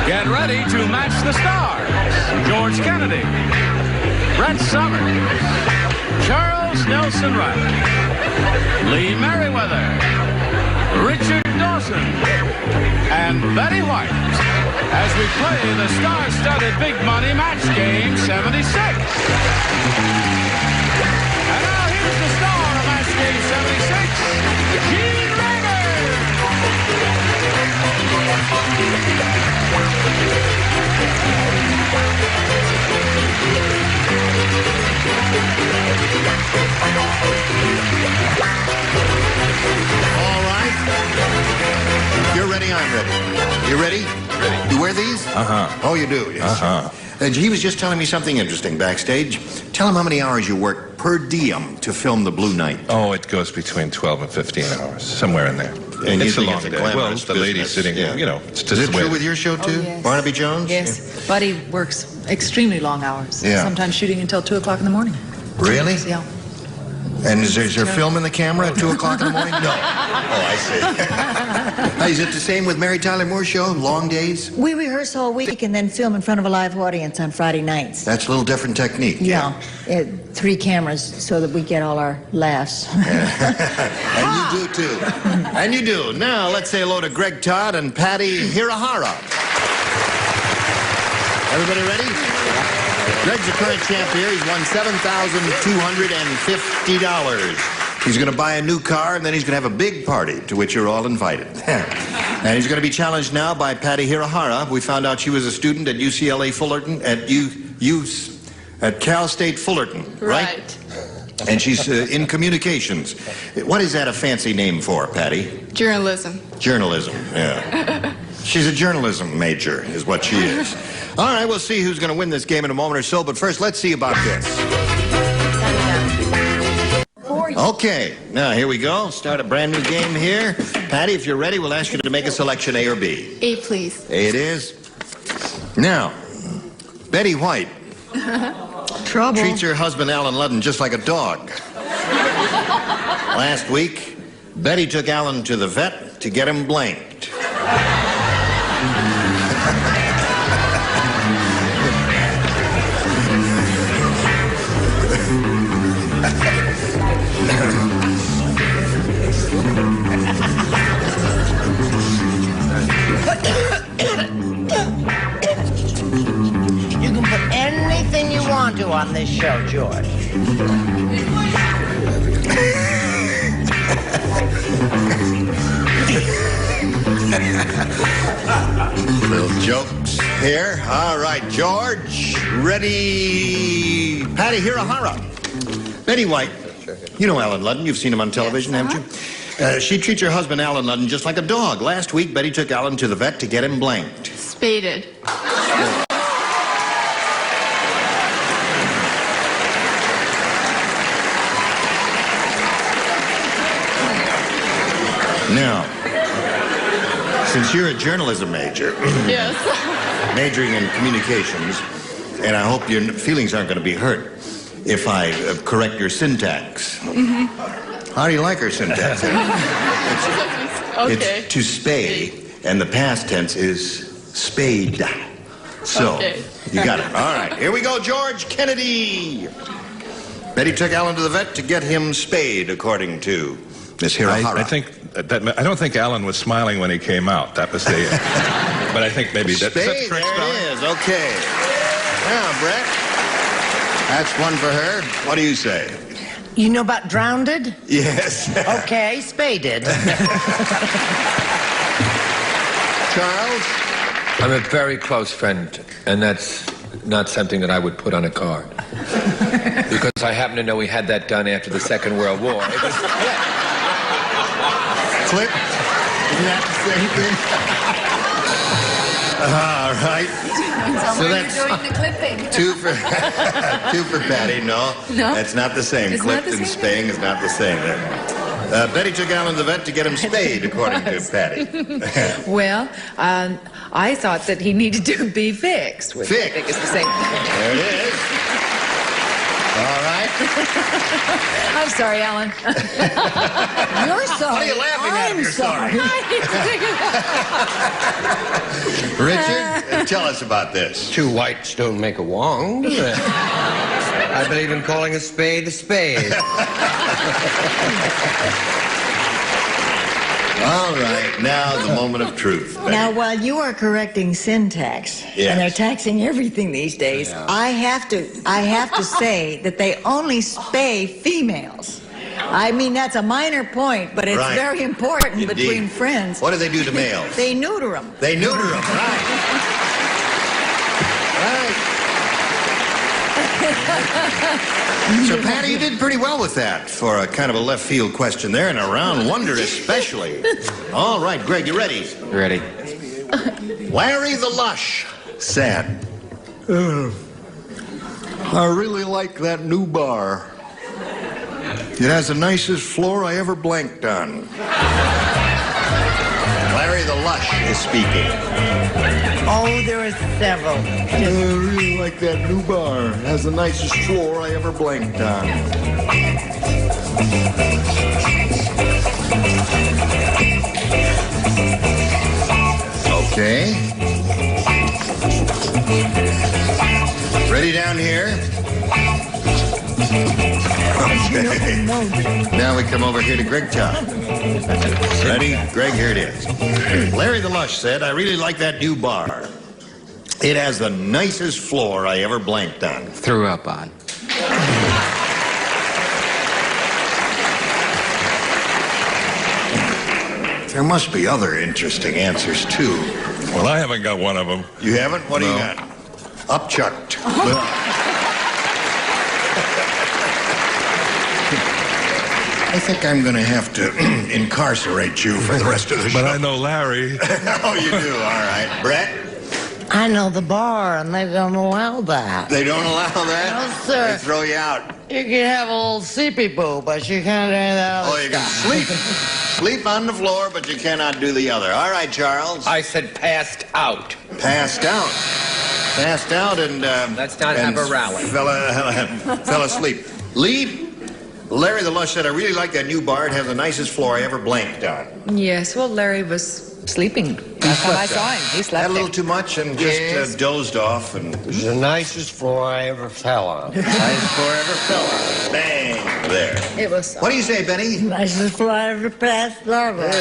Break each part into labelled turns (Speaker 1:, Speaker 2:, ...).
Speaker 1: Get ready to match the stars. George Kennedy, Brett Somers, Charles Nelson Wright, Lee Merriweather, Richard Dawson, and Betty White as we play the star-studded Big Money Match Game 76. And now here's the star of Match Game 76, Gene Rager.
Speaker 2: All right. You're ready, I'm ready. You ready?
Speaker 3: Ready.
Speaker 2: You wear these?
Speaker 3: Uh-huh.
Speaker 2: Oh, you do? Yes.
Speaker 3: Uh-huh.
Speaker 2: He was just telling me something interesting backstage. Tell him how many hours you work per diem to film The Blue Knight.
Speaker 3: Oh, it goes between 12 and 15 hours, somewhere in there.
Speaker 2: And you
Speaker 3: it's a
Speaker 2: think
Speaker 3: long
Speaker 2: it's a
Speaker 3: day. Well,
Speaker 2: glamorous
Speaker 3: the lady
Speaker 2: business,
Speaker 3: sitting,
Speaker 2: yeah.
Speaker 3: you know, it's just
Speaker 2: Is it
Speaker 3: the way
Speaker 2: true with your show, too?
Speaker 4: yes.
Speaker 2: Barnaby Jones?
Speaker 4: Yes. Buddy works extremely long hours.
Speaker 2: Yeah.
Speaker 4: Sometimes shooting until 2 o'clock in the morning.
Speaker 2: Really?
Speaker 4: Yeah.
Speaker 2: And is there film in the camera at 2 o'clock in the morning? No. Oh, I see. Is it the same with Mary Tyler Moore's show? Long days?
Speaker 5: We rehearse all week and then film in front of a live audience on Friday nights.
Speaker 2: That's a little different technique.
Speaker 5: Yeah. 3 cameras so that we get all our laughs.
Speaker 2: And you do, too. And you do. Now, let's say hello to Greg Todd and Patty Hirahara. Everybody ready? Greg's the current champ here. He's won $7,250. He's going to buy a new car, and then he's going to have a big party to which you're all invited. And he's going to be challenged now by Patty Hirahara. We found out she was a student at UCLA Fullerton, at Cal State Fullerton, right? And she's in communications. What is that a fancy name for, Patty?
Speaker 6: Journalism.
Speaker 2: Journalism, yeah. She's a journalism major, is what she is. All right, we'll see who's going to win this game in a moment or so, but first, let's see about this. Okay, now here we go. Start a brand new game here. Patty, if you're ready, we'll ask you to make a selection, A or B.
Speaker 6: A, please.
Speaker 2: A it is. Now, Betty White
Speaker 4: Trouble.
Speaker 2: treats her husband, Alan Ludden, just like a dog. Last week, Betty took Alan to the vet to get him blanked.
Speaker 7: You can put anything you want to on this show, George.
Speaker 2: Little jokes here. All right, George. Ready? Patty Hirahara. Betty White. You know Alan Ludden. You've seen him on television, haven't you? She treats her husband, Alan Ludden, just like a dog. Last week, Betty took Alan to the vet to get him blanked.
Speaker 6: Spaded.
Speaker 2: Now, since you're a journalism major,
Speaker 6: Yes.
Speaker 2: majoring in communications, and I hope your feelings aren't going to be hurt if I correct your syntax. How do you like her syntax?
Speaker 6: Okay.
Speaker 2: It's to spay, and the past tense is spade. So,
Speaker 6: Okay.
Speaker 2: you got it. All right, here we go, George Kennedy. Betty took Alan to the vet to get him spayed, according to Miss Hirahara.
Speaker 3: I don't think Alan was smiling when he came out. That was the... but I think maybe that's
Speaker 2: Spade,
Speaker 3: correct
Speaker 2: there
Speaker 3: spelling.
Speaker 2: it is. Okay. Now, Brett, that's one for her. What do you say?
Speaker 7: You know about drowned?
Speaker 2: Yes.
Speaker 7: Okay, spaded.
Speaker 2: Charles?
Speaker 8: I'm a very close friend, and that's not something that I would put on a card. Because I happen to know he had that done after the Second World War. It was,
Speaker 2: Clip? Isn't that the same thing? All right. So that's
Speaker 4: doing the clipping.
Speaker 2: two for Patty. No, that's not the same.
Speaker 4: It's
Speaker 2: Clipped
Speaker 4: not the
Speaker 2: and
Speaker 4: same?
Speaker 2: spaying is not the same. Betty took Alan to the vet to get him spayed, according to Patty.
Speaker 4: Well, I thought that he needed to be fixed. Which I think is the same thing.
Speaker 2: There it is. All right.
Speaker 4: I'm sorry, Alan.
Speaker 5: You're sorry.
Speaker 2: What are you laughing at if
Speaker 5: I'm
Speaker 2: you're sorry?
Speaker 5: sorry.
Speaker 2: Richard? Tell us about this.
Speaker 7: Two whites don't make a wong. I believe in calling a spade a spade.
Speaker 2: All right, now the moment of truth.
Speaker 5: Now, while you are correcting syntax,
Speaker 2: Yes.
Speaker 5: and they're taxing everything these days, I have to say that they only spay females. I mean, that's a minor point, but it's
Speaker 2: Right.
Speaker 5: very important
Speaker 2: Indeed.
Speaker 5: between friends.
Speaker 2: What do they do to males?
Speaker 5: They neuter them.
Speaker 2: They neuter them, right. Right. So, Patty, you did pretty well with that for a kind of a left field question there, and a round wonder especially. All right, Greg, you ready?
Speaker 7: Ready.
Speaker 2: Larry the Lush said, I really like that new bar. It has the nicest floor I ever blanked on. Larry the Lush is speaking.
Speaker 5: Oh, there are several.
Speaker 2: I really like that new bar. It has the nicest floor I ever blanked on. Okay. Ready down here? Okay. Now we come over here to Greg Town. Ready? Greg, here it is. Larry the Lush said, I really like that new bar. It has the nicest floor I ever blanked on.
Speaker 7: Threw up on.
Speaker 2: There must be other interesting answers, too.
Speaker 3: Well, I haven't got one of them.
Speaker 2: You haven't? What do you
Speaker 3: No.
Speaker 2: got? Upchucked. I think I'm going to have to incarcerate you for the rest of the show.
Speaker 3: But I know Larry.
Speaker 2: Oh, you do? All right. Brett?
Speaker 7: I know the bar, and they don't allow that.
Speaker 2: They don't allow that?
Speaker 7: No, sir.
Speaker 2: They throw you out.
Speaker 7: You can have a little sleepy boo, but you can't do that other
Speaker 2: Oh, you can
Speaker 7: stuff.
Speaker 2: sleep. Sleep on the floor, but you cannot do the other. All right, Charles.
Speaker 8: I said passed out.
Speaker 2: Passed out. Passed out and...
Speaker 8: Let's not
Speaker 2: and
Speaker 8: have a rally.
Speaker 2: Fell asleep. Lee? Larry the Lush said, I really like that new bar. It has the nicest floor I ever blanked on.
Speaker 4: Yes, well, Larry was sleeping. Last time I saw him, he
Speaker 2: Had
Speaker 4: slept
Speaker 2: a little
Speaker 4: there.
Speaker 2: too much and just dozed off. And
Speaker 7: It's the nicest floor I ever fell on.
Speaker 2: nicest floor ever fell on. Bang. There.
Speaker 4: It was
Speaker 2: What do you say, Benny?
Speaker 5: Nicest floor I ever passed over.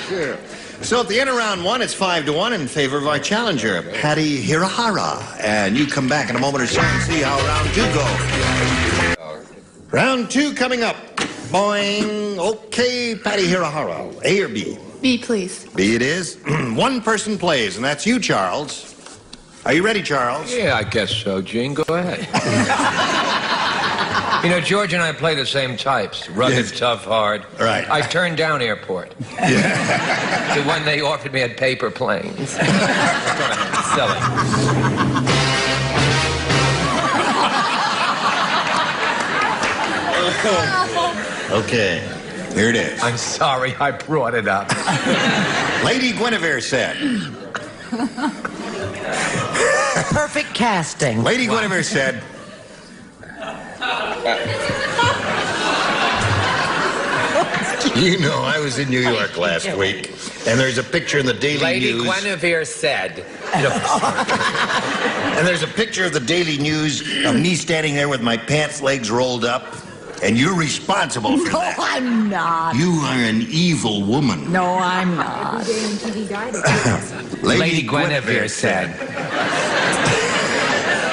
Speaker 2: Sure. So at the end of round one, it's 5-1 in favor of our challenger, Patty Hirahara. And you come back in a moment or so and see how round two goes. Round two coming up. Boing. Okay, Patty Hirahara. A or B?
Speaker 6: B, please.
Speaker 2: B it is. One person plays, and that's you, Charles. Are you ready, Charles?
Speaker 8: Yeah, I guess so, Gene. Go ahead. You know, George and I play the same types. Rugged,
Speaker 2: Yes.
Speaker 8: tough, hard.
Speaker 2: Right.
Speaker 8: I turned down airport. The one they offered me had paper planes. Go ahead, sell it.
Speaker 2: Okay. Here it is.
Speaker 8: I'm sorry I brought it up.
Speaker 2: Lady Guinevere said.
Speaker 7: Perfect casting.
Speaker 2: Lady Guinevere said. You know, I was in New York last week, and there's a picture in the Daily
Speaker 8: Lady
Speaker 2: News.
Speaker 8: Guinevere said.
Speaker 2: And there's a picture of the Daily News of me standing there with my pants legs rolled up, and you're responsible for
Speaker 5: No,
Speaker 2: that.
Speaker 5: I'm not.
Speaker 2: You are an evil woman.
Speaker 5: No, I'm not.
Speaker 8: Lady Guinevere said.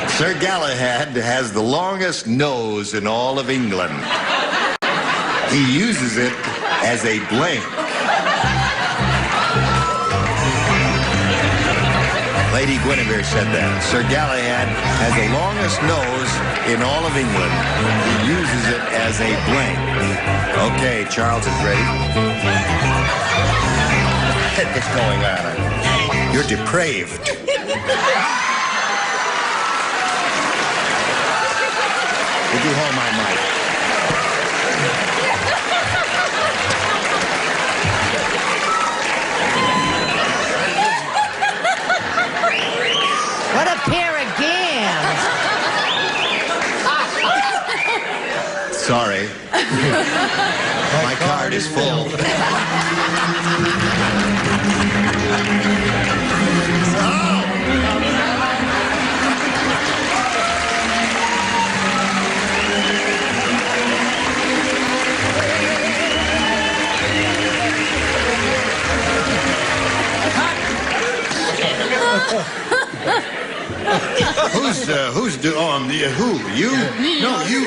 Speaker 2: Sir Galahad has the longest nose in all of England. He uses it as a blank. Lady Guinevere said that. Sir Galahad has the longest nose in all of England. He uses it as a blank. Okay, Charles is ready. What's going on? You're depraved. Would you hold my mic?
Speaker 7: What a pair of gams.
Speaker 2: Sorry. My card is full. Oh, Who's who? You? No, you.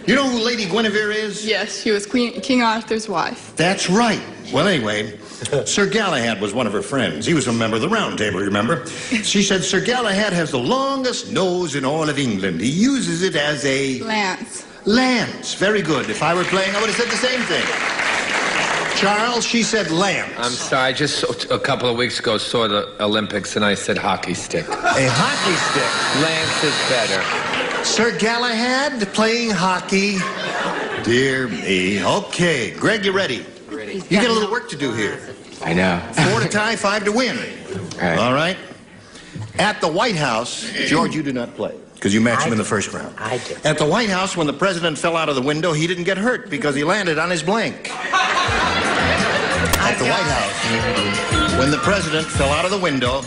Speaker 2: You know who Lady Guinevere is?
Speaker 6: Yes, she was King Arthur's wife.
Speaker 2: That's right. Well, anyway, Sir Galahad was one of her friends. He was a member of the Round Table, remember? She said Sir Galahad has the longest nose in all of England. He uses it as a...
Speaker 6: Lance.
Speaker 2: Lance. Very good. If I were playing, I would have said the same thing. Charles, she said lance.
Speaker 8: I'm sorry, I just a couple of weeks ago saw the Olympics and I said hockey stick.
Speaker 2: A hockey stick.
Speaker 8: Lance is better.
Speaker 2: Sir Galahad playing hockey. Dear me. Okay, Greg, you ready? You got a little work to do here.
Speaker 9: I know.
Speaker 2: 4 to tie, 5 to win.
Speaker 9: Right.
Speaker 2: All right? At the White House, George, you do not play because you matched him in the first round.
Speaker 9: I did.
Speaker 2: At the White House, when the president fell out of the window, he didn't get hurt because he landed on his blank. At the White House, when the president fell out of the window,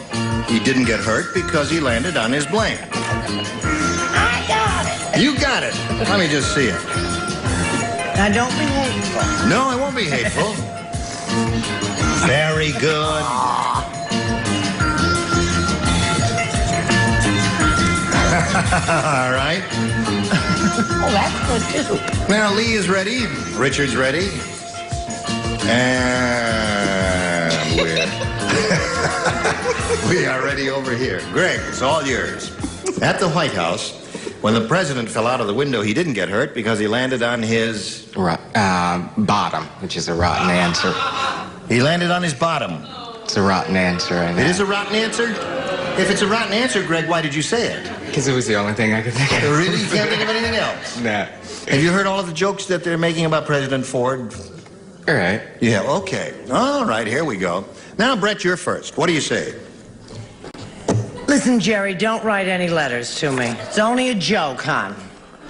Speaker 2: he didn't get hurt because he landed on his blank.
Speaker 5: I got it.
Speaker 2: You got it. Let me just see it.
Speaker 5: Now, don't be hateful.
Speaker 2: No, I won't be hateful. Very good. All right.
Speaker 5: Oh, that's good, too.
Speaker 2: Now, Lee is ready. Richard's ready. And we are ready over here. Greg, it's all yours. At the White House, when the president fell out of the window, he didn't get hurt because he landed on his...
Speaker 9: Bottom, which is a rotten answer.
Speaker 2: He landed on his bottom.
Speaker 9: It's a rotten answer, I know.
Speaker 2: It is a rotten answer? If it's a rotten answer, Greg, why did you say it?
Speaker 9: Because it was the only thing I could think of.
Speaker 2: Really? You can't think of anything else?
Speaker 9: No.
Speaker 2: Have you heard all of the jokes that they're making about President Ford?
Speaker 9: All right.
Speaker 2: Yeah, okay. All right, here we go. Now, Brett, you're first. What do you say?
Speaker 10: Listen, Jerry, don't write any letters to me. It's only a joke, hon.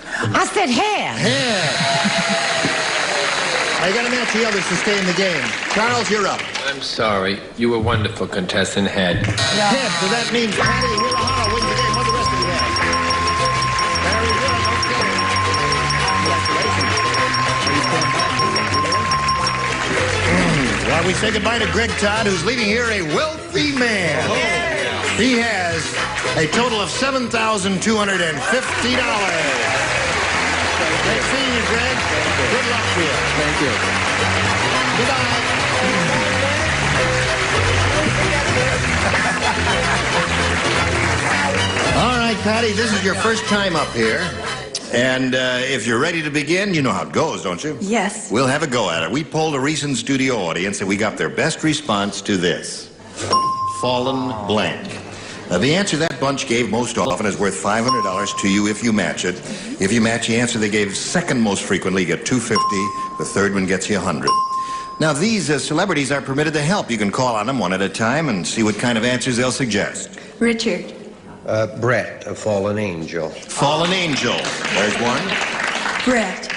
Speaker 10: I said hair.
Speaker 2: Hair. I got to match the others to stay in the game. Charles, you're up.
Speaker 8: I'm sorry. You were wonderful, contestant. Head.
Speaker 2: Head, so that means Patty Hirahara wins the game. What the rest of you have? Very good. Okay. While we say goodbye to Greg Todd, who's leaving here a wealthy man. He has a total of $7,250. Great seeing you, Greg. Good luck to you.
Speaker 9: Thank you.
Speaker 2: Goodbye. All right, Patty, this is your first time up here. And if you're ready to begin, you know how it goes, don't you?
Speaker 6: Yes.
Speaker 2: We'll have a go at it. We polled a recent studio audience and we got their best response to this. Fallen blank. The answer that bunch gave most often is worth $500 to you if you match it. If you match the answer they gave second most frequently, you get $250. The third one gets you $100. Now, these celebrities are permitted to help. You can call on them one at a time and see what kind of answers they'll suggest.
Speaker 6: Richard.
Speaker 7: Brett, a fallen angel.
Speaker 2: Fallen angel. There's one.
Speaker 6: Brett.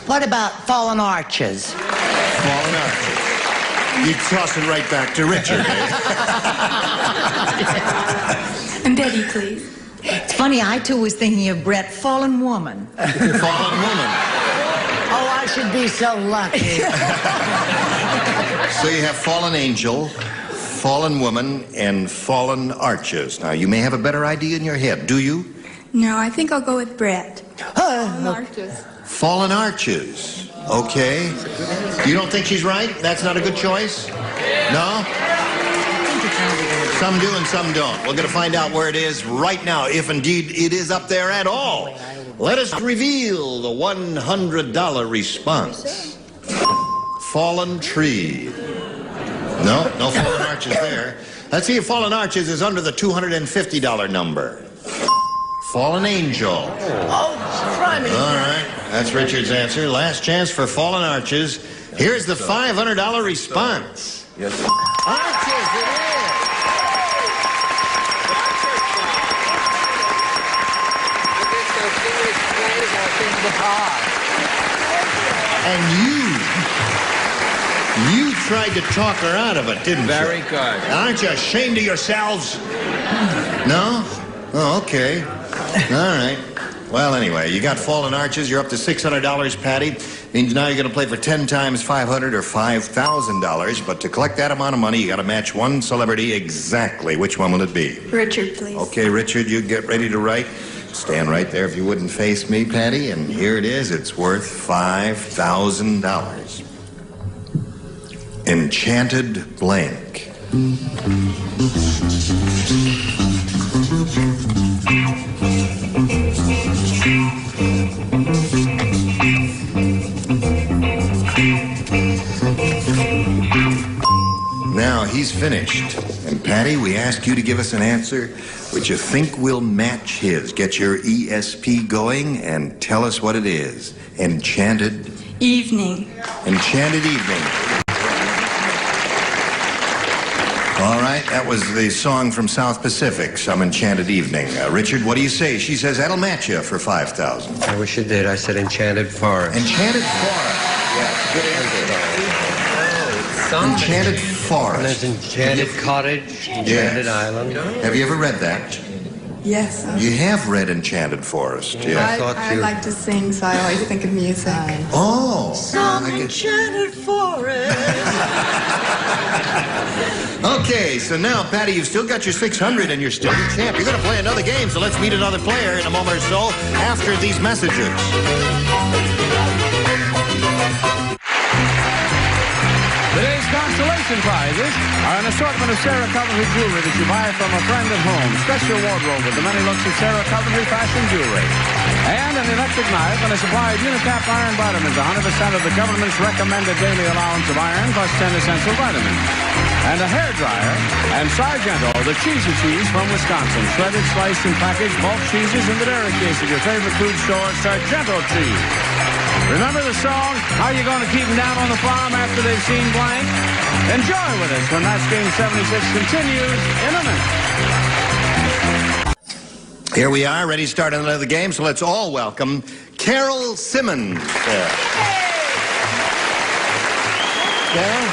Speaker 10: What about fallen arches?
Speaker 2: Fallen arches. You toss it right back to Richard.
Speaker 6: And Betty, please.
Speaker 5: It's funny, I too was thinking of Brett, fallen woman.
Speaker 2: Fallen woman.
Speaker 10: Oh, I should be so lucky.
Speaker 2: So you have fallen angel, fallen woman, and fallen arches. Now, you may have a better idea in your head. Do you?
Speaker 6: No, I think I'll go with Brett. Marcus.
Speaker 2: Fallen arches. Okay. You don't think she's right? That's not a good choice? No? Some do and some don't. We're going to find out where it is right now, if indeed it is up there at all. Let us reveal the $100 response. Fallen tree. No fallen arches there. Let's see if fallen arches is under the $250 number. Fallen angel.
Speaker 10: Oh, try me.
Speaker 2: All right, that's Richard's answer. Last chance for fallen arches. Here's the $500 response.
Speaker 3: Yes.
Speaker 2: Arches, it is. And you tried to talk her out of it, didn't you?
Speaker 8: Very good.
Speaker 2: Aren't you ashamed of yourselves? No? Oh, okay. All right. Well, anyway, you got fallen arches. You're up to $600, Patty. Means now you're going to play for 10 times $500 or $5,000. But to collect that amount of money, you got to match one celebrity exactly. Which one will it be?
Speaker 6: Richard, please.
Speaker 2: Okay, Richard, you get ready to write. Stand right there if you wouldn't face me, Patty. And here it is. It's worth $5,000. Enchanted Blank. Now he's finished. And Patty, we ask you to give us an answer which you think will match his. Get your ESP going and tell us what it is. Enchanted
Speaker 6: Evening.
Speaker 2: Enchanted Evening. All right, that was the song from South Pacific, Some Enchanted Evening. Richard, what do you say? She says that'll match you for $5,000.
Speaker 7: I wish it did. I said Enchanted Forest.
Speaker 2: Enchanted Forest. Yeah, good answer. Enchanted
Speaker 7: And
Speaker 2: Forest.
Speaker 7: there's Enchanted Cottage, Enchanted Island.
Speaker 2: Have you ever read that?
Speaker 6: Yes.
Speaker 2: You have read Enchanted Forest, yeah.
Speaker 6: I like to sing, so I always think of music.
Speaker 2: Oh.
Speaker 5: Some
Speaker 2: I guess-
Speaker 5: enchanted forest.
Speaker 2: Okay, so now, Patty, you've still got your 600 and you're still the champ. You're going to play another game, so let's meet another player in a moment or so after these messages.
Speaker 1: Today's consolation prizes are an assortment of Sarah Coventry jewelry that you buy from a friend at home. Stretch your wardrobe with the many looks of Sarah Coventry fashion jewelry. And an electric knife and a supply of Unicap iron vitamins, 100% of the government's recommended daily allowance of iron plus 10 essential vitamins. And a hair dryer and Sargento, the cheesy cheese from Wisconsin. Shredded, sliced, and packaged bulk cheeses in the dairy case of your favorite food store, Sargento cheese. Remember the song, How You Gonna Keep 'Em Down on the Farm After They've Seen Blank? Enjoy with us when Match Game 76 continues in a minute.
Speaker 2: Here we are, ready to start another game, so let's all welcome Carol Simmons. Carol,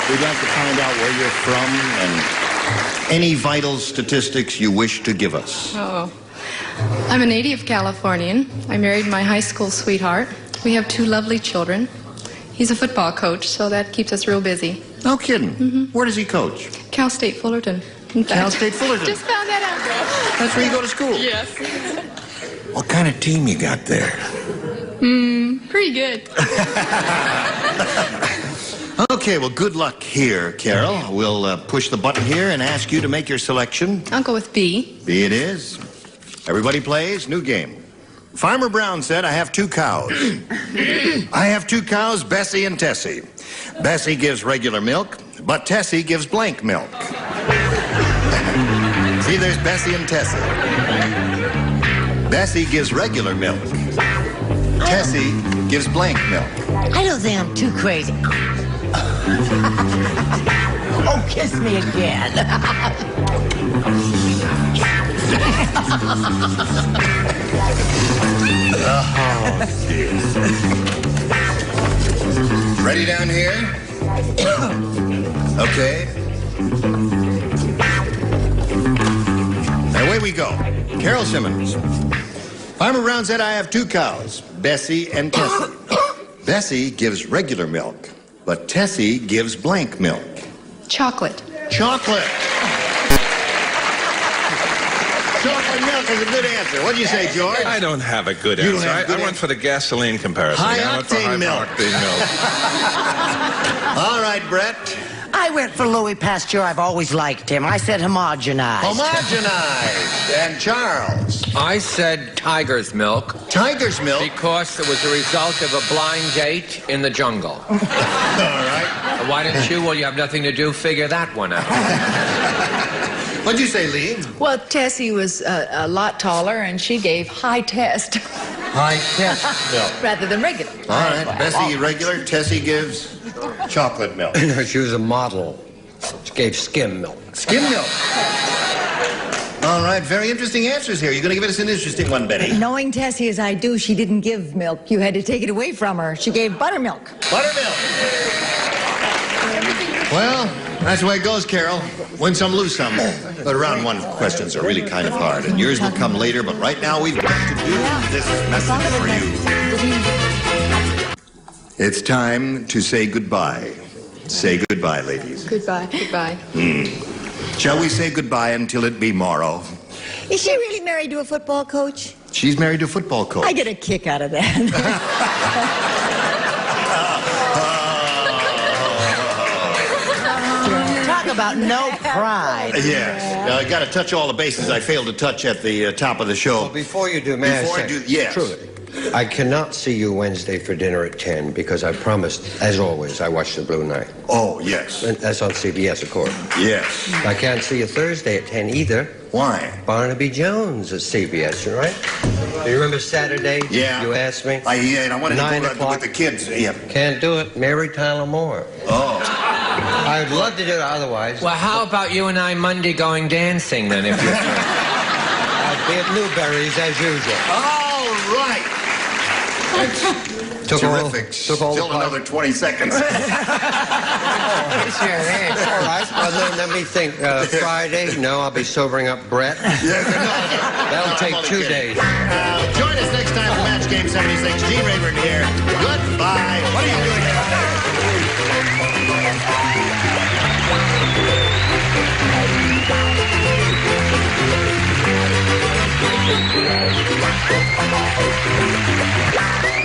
Speaker 2: we'd like to find out where you're from and any vital statistics you wish to give us.
Speaker 11: Oh. I'm a native Californian. I married my high school sweetheart. We have 2 lovely children. He's a football coach, so that keeps us real busy.
Speaker 2: No kidding.
Speaker 11: Mm-hmm.
Speaker 2: Where does he coach?
Speaker 11: Cal State Fullerton. In fact,
Speaker 2: Cal State Fullerton.
Speaker 11: Just found that out, girl.
Speaker 2: That's where you go to school?
Speaker 11: Yes.
Speaker 2: What kind of team you got there?
Speaker 11: Pretty good.
Speaker 2: Okay, well, good luck here, Carol. We'll push the button here and ask you to make your selection.
Speaker 11: I'll go with B.
Speaker 2: B it is. Everybody plays. New game. Farmer Brown said, I have 2 cows. I have 2 cows, Bessie and Tessie. Bessie gives regular milk, but Tessie gives blank milk. See, there's Bessie and Tessie. Bessie gives regular milk. Tessie gives blank milk.
Speaker 10: I don't think I'm too crazy. Oh, kiss me again.
Speaker 2: Oh, dear. Ready down here? Okay. And away we go. Carol Simmons. Farmer Brown said, I have 2 cows, Bessie and Tessie. Bessie gives regular milk, but Tessie gives blank milk.
Speaker 11: Chocolate.
Speaker 2: Chocolate. Chocolate milk is a good answer. What do you say, George?
Speaker 3: I don't have a good
Speaker 2: You don't
Speaker 3: answer.
Speaker 2: have a good
Speaker 3: I went for the gasoline comparison.
Speaker 2: High
Speaker 3: I went for
Speaker 2: octane milk.
Speaker 3: octane milk.
Speaker 2: All right, Brett.
Speaker 10: I went for Louis Pasteur. I've always liked him. I said homogenized.
Speaker 2: Homogenized. And Charles.
Speaker 8: I said tiger's milk
Speaker 2: Tiger's milk.
Speaker 8: because it was a result of a blind date in the jungle.
Speaker 2: All right.
Speaker 8: Why didn't you? Well, you have nothing to do. Figure that one out.
Speaker 2: What'd you say, Lee?
Speaker 4: Well, Tessie was a lot taller, and she gave high test
Speaker 2: High test milk.
Speaker 4: rather than regular.
Speaker 2: All right. Bessie regular. Tessie gives chocolate milk.
Speaker 7: She was a model. She gave skim milk.
Speaker 2: Skim milk. All right. Very interesting answers here. You're going to give us an interesting one, Betty.
Speaker 5: Knowing Tessie as I do, she didn't give milk. You had to take it away from her. She gave buttermilk.
Speaker 2: Buttermilk. Well, that's the way it goes, Carol. Win some, lose some. But round 1 questions are really kind of hard, and yours will come later. But right now, we've got to do this message for you. It's time to say goodbye. Say goodbye, ladies.
Speaker 11: Goodbye. Goodbye.
Speaker 2: Shall we say goodbye until it be morrow?
Speaker 5: Is she really married to a football coach?
Speaker 2: She's married to a football coach.
Speaker 5: I get a kick out of that.
Speaker 10: Talk about no pride.
Speaker 2: Yes. I got to touch all the bases I failed to touch at the top of the show.
Speaker 7: Well, before you do, may
Speaker 2: Before
Speaker 7: I
Speaker 2: I
Speaker 7: say,
Speaker 2: do, yes.
Speaker 7: truly, I cannot see you Wednesday for dinner at 10 because I promised, as always, I watch The Blue Knight.
Speaker 2: Oh, yes.
Speaker 7: And that's on CBS, of course.
Speaker 2: Yes.
Speaker 7: I can't see you Thursday at 10 either.
Speaker 2: Why?
Speaker 7: Barnaby Jones at CBS, right? Do you remember Saturday?
Speaker 2: Yeah.
Speaker 7: You asked me?
Speaker 2: Yeah, and I wanted to
Speaker 7: 9
Speaker 2: go
Speaker 7: o'clock.
Speaker 2: with the kids. Yeah.
Speaker 7: Can't do it. Mary Tyler Moore.
Speaker 2: Oh.
Speaker 7: I would love to do it otherwise.
Speaker 8: Well, how about you and I Monday going dancing then, if you're free?
Speaker 7: I'd be at Newberry's as usual.
Speaker 2: All right. Terrific. Still another 20 seconds.
Speaker 7: All right. Well, then let me think. Friday? No, I'll be sobering up Brett. That'll take 2 days.
Speaker 2: Join us next time for Match Game 76. Gene Rayburn here. Goodbye. What are you doing down there?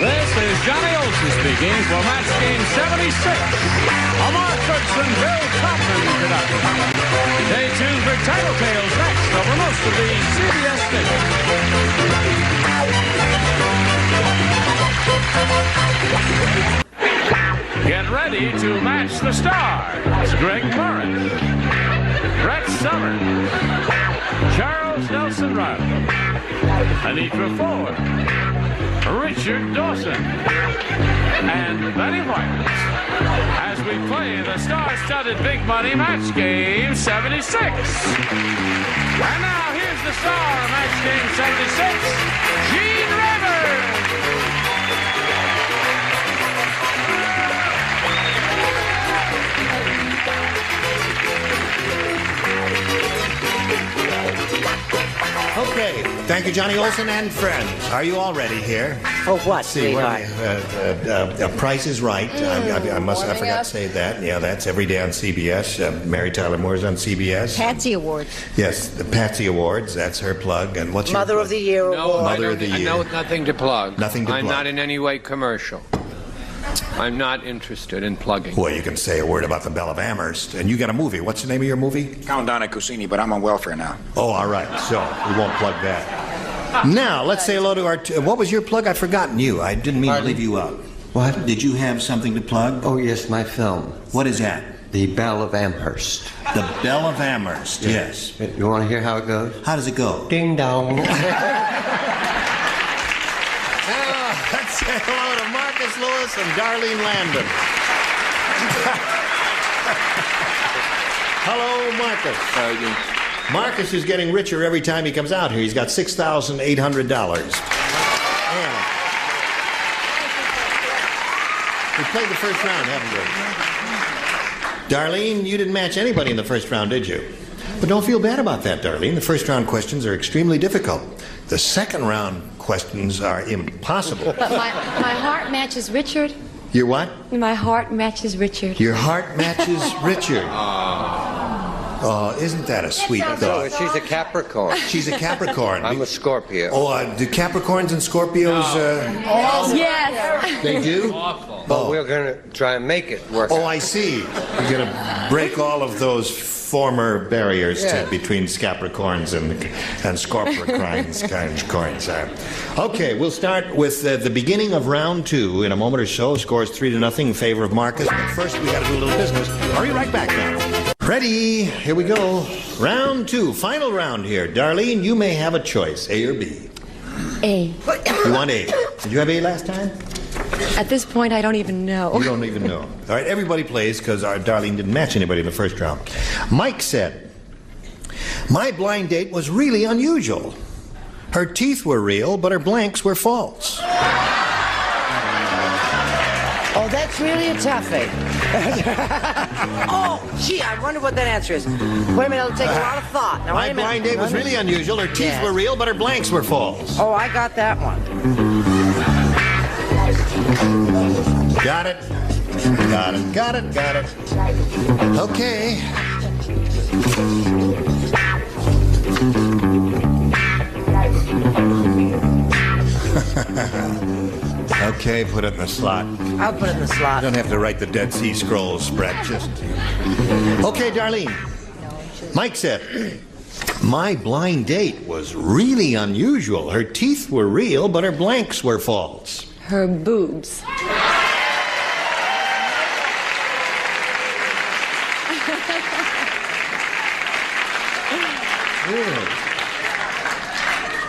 Speaker 1: This is Johnny Olsen speaking for Match Game 76. A Mark Goodson, Bill Kaufman production. Stay tuned for Title Tales next over most of the CBS stations. Get ready to match the stars. Greg Lawrence, Brett Summers, Charles Nelson Riley, Anitra Ford, Richard Dawson, and Betty White as we play the star-studded Big Money Match Game 76. And now here's the star of Match Game 76, Gene Rayburn.
Speaker 2: Okay. Thank you, Johnny Olsen and friends. Are you all ready here?
Speaker 10: Oh, what,
Speaker 2: See,
Speaker 10: sweetheart?
Speaker 2: Price is Right. I forgot to say that. Yeah, that's every day on CBS. Mary Tyler Moore's on CBS.
Speaker 5: Patsy Awards.
Speaker 2: Yes, the Patsy Awards. That's her plug. And what's
Speaker 10: Mother
Speaker 2: your
Speaker 10: of the Year
Speaker 8: No,
Speaker 10: award.
Speaker 2: Mother of the Year.
Speaker 8: No, nothing to plug.
Speaker 2: Nothing to
Speaker 8: I'm
Speaker 2: plug.
Speaker 8: not in any way commercial. I'm not interested in plugging.
Speaker 2: Well, you can say a word about the Belle of Amherst. And you got a movie. What's the name of your movie?
Speaker 12: Count Donna Cucini, but I'm on welfare now.
Speaker 2: Oh, all right. So we won't plug that. Now, let's say hello to our... what was your plug? I've forgotten you. I didn't mean to leave you out.
Speaker 7: What?
Speaker 2: Did you have something to plug?
Speaker 7: Oh, yes, my film.
Speaker 2: What is that?
Speaker 7: The Belle of Amherst.
Speaker 2: The Belle of Amherst, yes.
Speaker 7: You want to hear how it goes?
Speaker 2: How does it go?
Speaker 7: Ding dong.
Speaker 2: Let's say hello to Marcus Lewis and Darlene Landon. Hello, Marcus. Marcus is getting richer every time he comes out here. He's got $6,800. We played the first round, haven't we? Darlene, you didn't match anybody in the first round, did you? But don't feel bad about that, Darlene. The first round questions are extremely difficult. The second round questions are impossible.
Speaker 13: But my heart matches Richard.
Speaker 2: Your what?
Speaker 13: My heart matches Richard.
Speaker 2: Your heart matches Richard. Oh, isn't that a sweet thought?
Speaker 7: She's a Capricorn.
Speaker 2: She's a Capricorn.
Speaker 7: I'm a Scorpio.
Speaker 2: Oh, do Capricorns and Scorpios...
Speaker 13: Yes.
Speaker 2: They do?
Speaker 7: But we're going to try and make it work.
Speaker 2: Oh, I see. You're going to break all of those former barriers between Capricorns and Scorpions. Okay, we'll start with the beginning of round 2 in a moment or so. Scores 3-0 in favor of Marcus. But first, we got to do a little business. I'll be right back now. Ready? Here we go. Round 2, final round here. Darlene, you may have a choice, A or B.
Speaker 13: A.
Speaker 2: You want A? Did you have A last time?
Speaker 13: At this point, I don't even know.
Speaker 2: You don't even know. All right, everybody plays because our Darlene didn't match anybody in the first round. Mike said, my blind date was really unusual. Her teeth were real, but her blanks were false.
Speaker 10: Oh, that's really a toughie. Oh, gee, I wonder what that answer is. Wait a minute, it'll take a lot of thought. Now,
Speaker 2: My
Speaker 10: wait a minute.
Speaker 2: blind date was really unusual. Her teeth were real, but her blanks were false.
Speaker 10: Oh, I got that one.
Speaker 2: Got it. Got it, got it, got it. Okay. Okay, put it in the slot.
Speaker 10: I'll put it in the slot.
Speaker 2: You don't have to write the Dead Sea Scrolls, Brett. Just. Okay, Darlene. Mike said, my blind date was really unusual. Her teeth were real, but her blanks were false.
Speaker 13: Her boobs.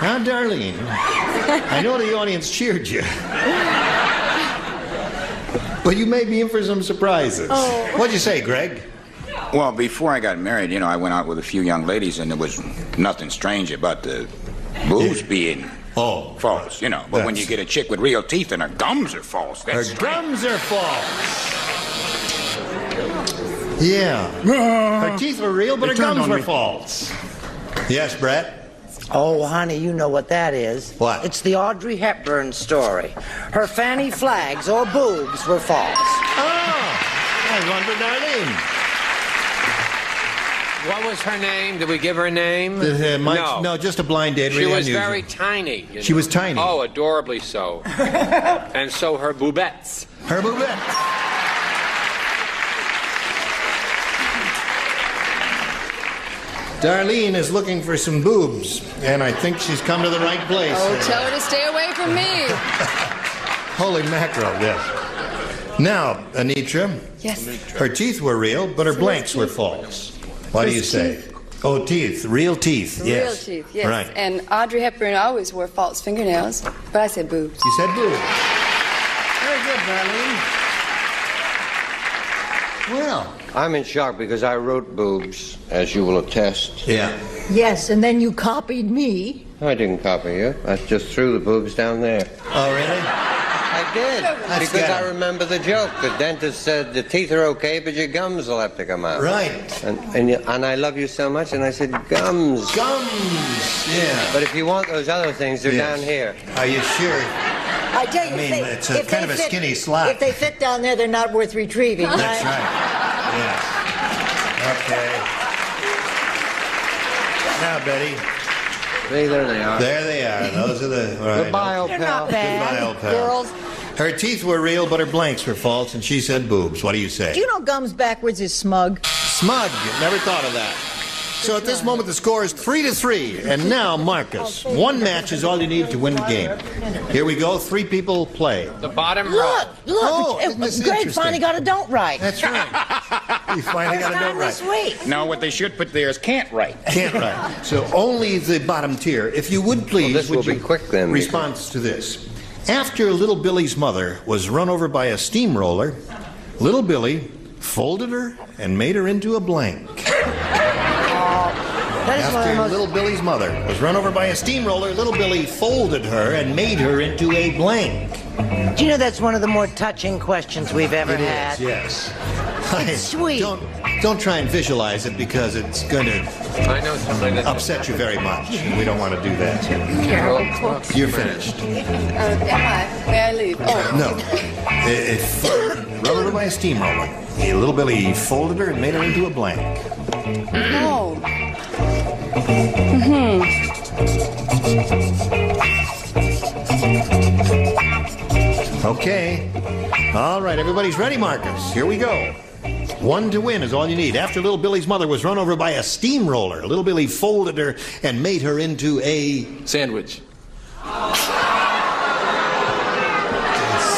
Speaker 2: Now, Darlene, I know the audience cheered you. But you may be in for some surprises.
Speaker 13: Oh.
Speaker 2: What'd you say, Greg?
Speaker 12: Well, before I got married, you know, I went out with a few young ladies, and there was nothing strange about the boobs being false, you know. But when you get a chick with real teeth and her gums are false, that's
Speaker 2: Her gums are false. Yeah. Her teeth were real, but her gums were false. Yes, Brett?
Speaker 10: Oh, honey, you know what that is.
Speaker 2: What?
Speaker 10: It's the Audrey Hepburn story. Her fanny flags or boobs were false.
Speaker 2: Oh, I wonder, Darlene.
Speaker 8: What was her name? Did we give her a name?
Speaker 2: No, just a blind date.
Speaker 8: She
Speaker 2: really
Speaker 8: was
Speaker 2: unusual.
Speaker 8: very tiny. You
Speaker 2: She
Speaker 8: know.
Speaker 2: was tiny.
Speaker 8: Oh, adorably so. And so her boobettes.
Speaker 2: Her boobettes. Darlene is looking for some boobs, and I think she's come to the right place.
Speaker 11: Oh, tell her to stay away from me.
Speaker 2: Holy mackerel, yes. Now, Anitra.
Speaker 13: Yes.
Speaker 2: Her teeth were real, but her blanks were false. What do you say? Oh, teeth. Real teeth, yes.
Speaker 14: Real teeth, yes.
Speaker 2: Right.
Speaker 14: And Audrey Hepburn always wore false fingernails, but I said boobs.
Speaker 2: You said boobs. Very good, Darlene. Well.
Speaker 7: I'm in shock because I wrote boobs, as you will attest.
Speaker 2: Yeah.
Speaker 5: Yes, and then you copied me.
Speaker 7: I didn't copy you. I just threw the boobs down there.
Speaker 2: Oh, really?
Speaker 7: I did.
Speaker 2: That's
Speaker 7: Because I
Speaker 2: good.
Speaker 7: remember the joke. The dentist said the teeth are okay, but your gums will have to come out.
Speaker 2: Right.
Speaker 7: And I love you so much, and I said gums.
Speaker 2: Gums, yeah.
Speaker 7: But if you want those other things, they're
Speaker 2: Yes.
Speaker 7: down here.
Speaker 2: Are you sure?
Speaker 5: I tell you,
Speaker 2: I mean, it's
Speaker 5: if
Speaker 2: kind
Speaker 5: they
Speaker 2: of a
Speaker 5: fit-
Speaker 2: skinny slot.
Speaker 5: If they fit down there, they're not worth retrieving.
Speaker 2: That's right. Yes. Okay. Now, Betty.
Speaker 7: See, there they are.
Speaker 2: There they are. Those are the. All right.
Speaker 7: Goodbye, old
Speaker 10: They're
Speaker 7: pal.
Speaker 10: not bad.
Speaker 2: Goodbye, old pal.
Speaker 5: Girls,
Speaker 2: Her teeth were real, but her blanks were false, and she said boobs. What do you say?
Speaker 5: do you know gums backwards is smug?
Speaker 2: Smug. Never thought of that. So at this moment, the score is 3-3. And now, Marcus. One match is all you need to win the game. Here we go. 3 people play.
Speaker 8: The bottom row.
Speaker 10: Look,
Speaker 2: Oh, isn't this
Speaker 10: Greg
Speaker 2: interesting?
Speaker 10: finally got a don't right.
Speaker 2: That's right. You finally got to do it
Speaker 10: This
Speaker 2: right.
Speaker 10: week.
Speaker 12: No, what they should put there is can't write.
Speaker 2: Can't write. So only the bottom tier. If you would please,
Speaker 7: Well, this
Speaker 2: would
Speaker 7: will
Speaker 2: you
Speaker 7: be quick then,
Speaker 2: response to this. After little Billy's mother was run over by a steamroller, little Billy folded her and made her into a blank.
Speaker 10: That is one of the
Speaker 2: After
Speaker 10: most...
Speaker 2: little Billy's mother was run over by a steamroller, little Billy folded her and made her into a blank.
Speaker 10: Do you know that's one of the more touching questions we've ever
Speaker 2: It
Speaker 10: had?
Speaker 2: is, yes.
Speaker 10: It's sweet.
Speaker 2: Don't try and visualize it because it's going to
Speaker 8: I know somebody that
Speaker 2: upset you very much, and we don't want to do that. You're finished.
Speaker 14: Am I? May I leave? Oh.
Speaker 2: No. Run over by a steamroller. Little Billy folded her and made her into a blank.
Speaker 14: No.
Speaker 2: Okay. All right, everybody's ready, Marcus. Here we go. 1 to win is all you need. After little Billy's mother was run over by a steamroller, little Billy folded her and made her into a
Speaker 9: Sandwich.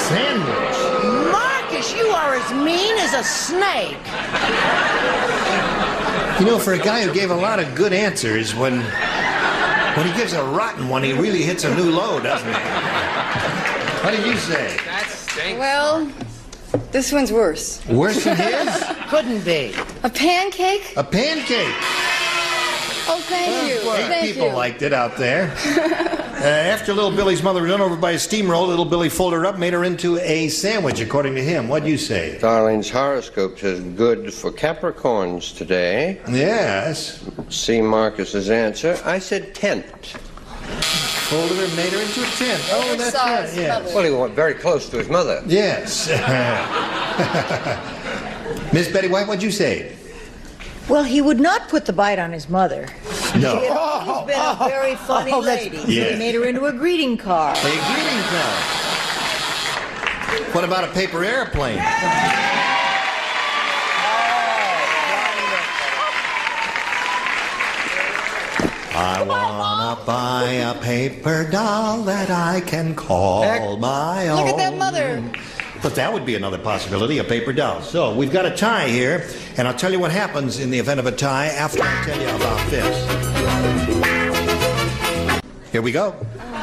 Speaker 2: sandwich.
Speaker 10: Marcus, you are as mean as a snake.
Speaker 2: You know, for a guy who gave a lot of good answers, when he gives a rotten one, he really hits a new low, doesn't he? What did you say?
Speaker 8: That stinks.
Speaker 14: Well, this one's worse.
Speaker 2: Worse than his?
Speaker 10: Couldn't be.
Speaker 14: A pancake?
Speaker 2: A pancake.
Speaker 14: Oh, thank you. Thank
Speaker 2: People
Speaker 14: you.
Speaker 2: liked it out there. After little Billy's mother was run over by a steamroller, little Billy folded her up, made her into a sandwich, according to him. What'd you say?
Speaker 7: Darlene's horoscope says good for Capricorns today.
Speaker 2: Yes.
Speaker 7: See Marcus's answer. I said tent.
Speaker 2: Folded her and made her into a tent. Oh, that's right. Yes.
Speaker 7: Well, he went very close to his mother.
Speaker 2: Yes. Miss Betty White, what'd you say?
Speaker 5: Well, he would not put the bite on his mother.
Speaker 2: No.
Speaker 5: She's been a very funny lady. So
Speaker 2: Yeah.
Speaker 5: he made her into a greeting card.
Speaker 2: A greeting card. What about a paper airplane? I wanna buy a paper doll that I can call my own.
Speaker 14: Look at that mother.
Speaker 2: But that would be another possibility, a paper doll. So we've got a tie here, and I'll tell you what happens in the event of a tie after I tell you about this. Here we go.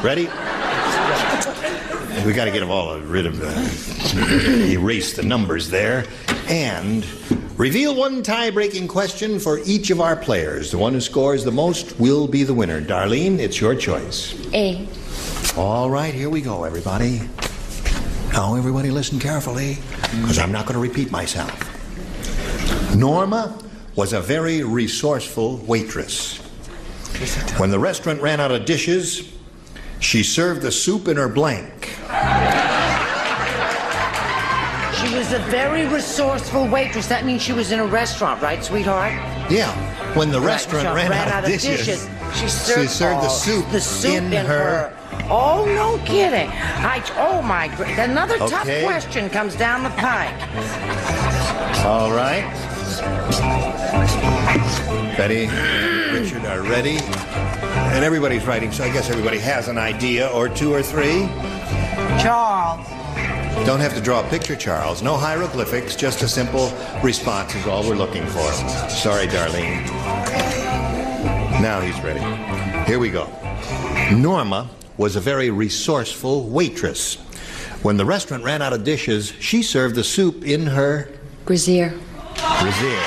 Speaker 2: Ready? We got to get them all rid of erase the numbers there. And reveal one tie-breaking question for each of our players. The one who scores the most will be the winner. Darlene, it's your choice.
Speaker 13: A.
Speaker 2: All right, here we go, everybody. Now, everybody listen carefully, because I'm not going to repeat myself. Norma was a very resourceful waitress. When the restaurant ran out of dishes, she served the soup in her blank.
Speaker 10: She was a very resourceful waitress. That means she was in a restaurant, right, sweetheart?
Speaker 2: Yeah, when the restaurant ran out of dishes,
Speaker 10: she
Speaker 2: served the soup in her...
Speaker 10: Oh, no kidding. Oh, my... Another tough
Speaker 2: Okay.
Speaker 10: question comes down the pike.
Speaker 2: All right. Betty, Richard are ready. And everybody's writing, so I guess everybody has an idea or two or three.
Speaker 10: Charles.
Speaker 2: Don't have to draw a picture, Charles. No hieroglyphics, just a simple response is all we're looking for. Sorry, Darlene. Now he's ready. Here we go. Norma was a very resourceful waitress. When the restaurant ran out of dishes, she served the soup in her...
Speaker 13: Brazier.
Speaker 2: brazier.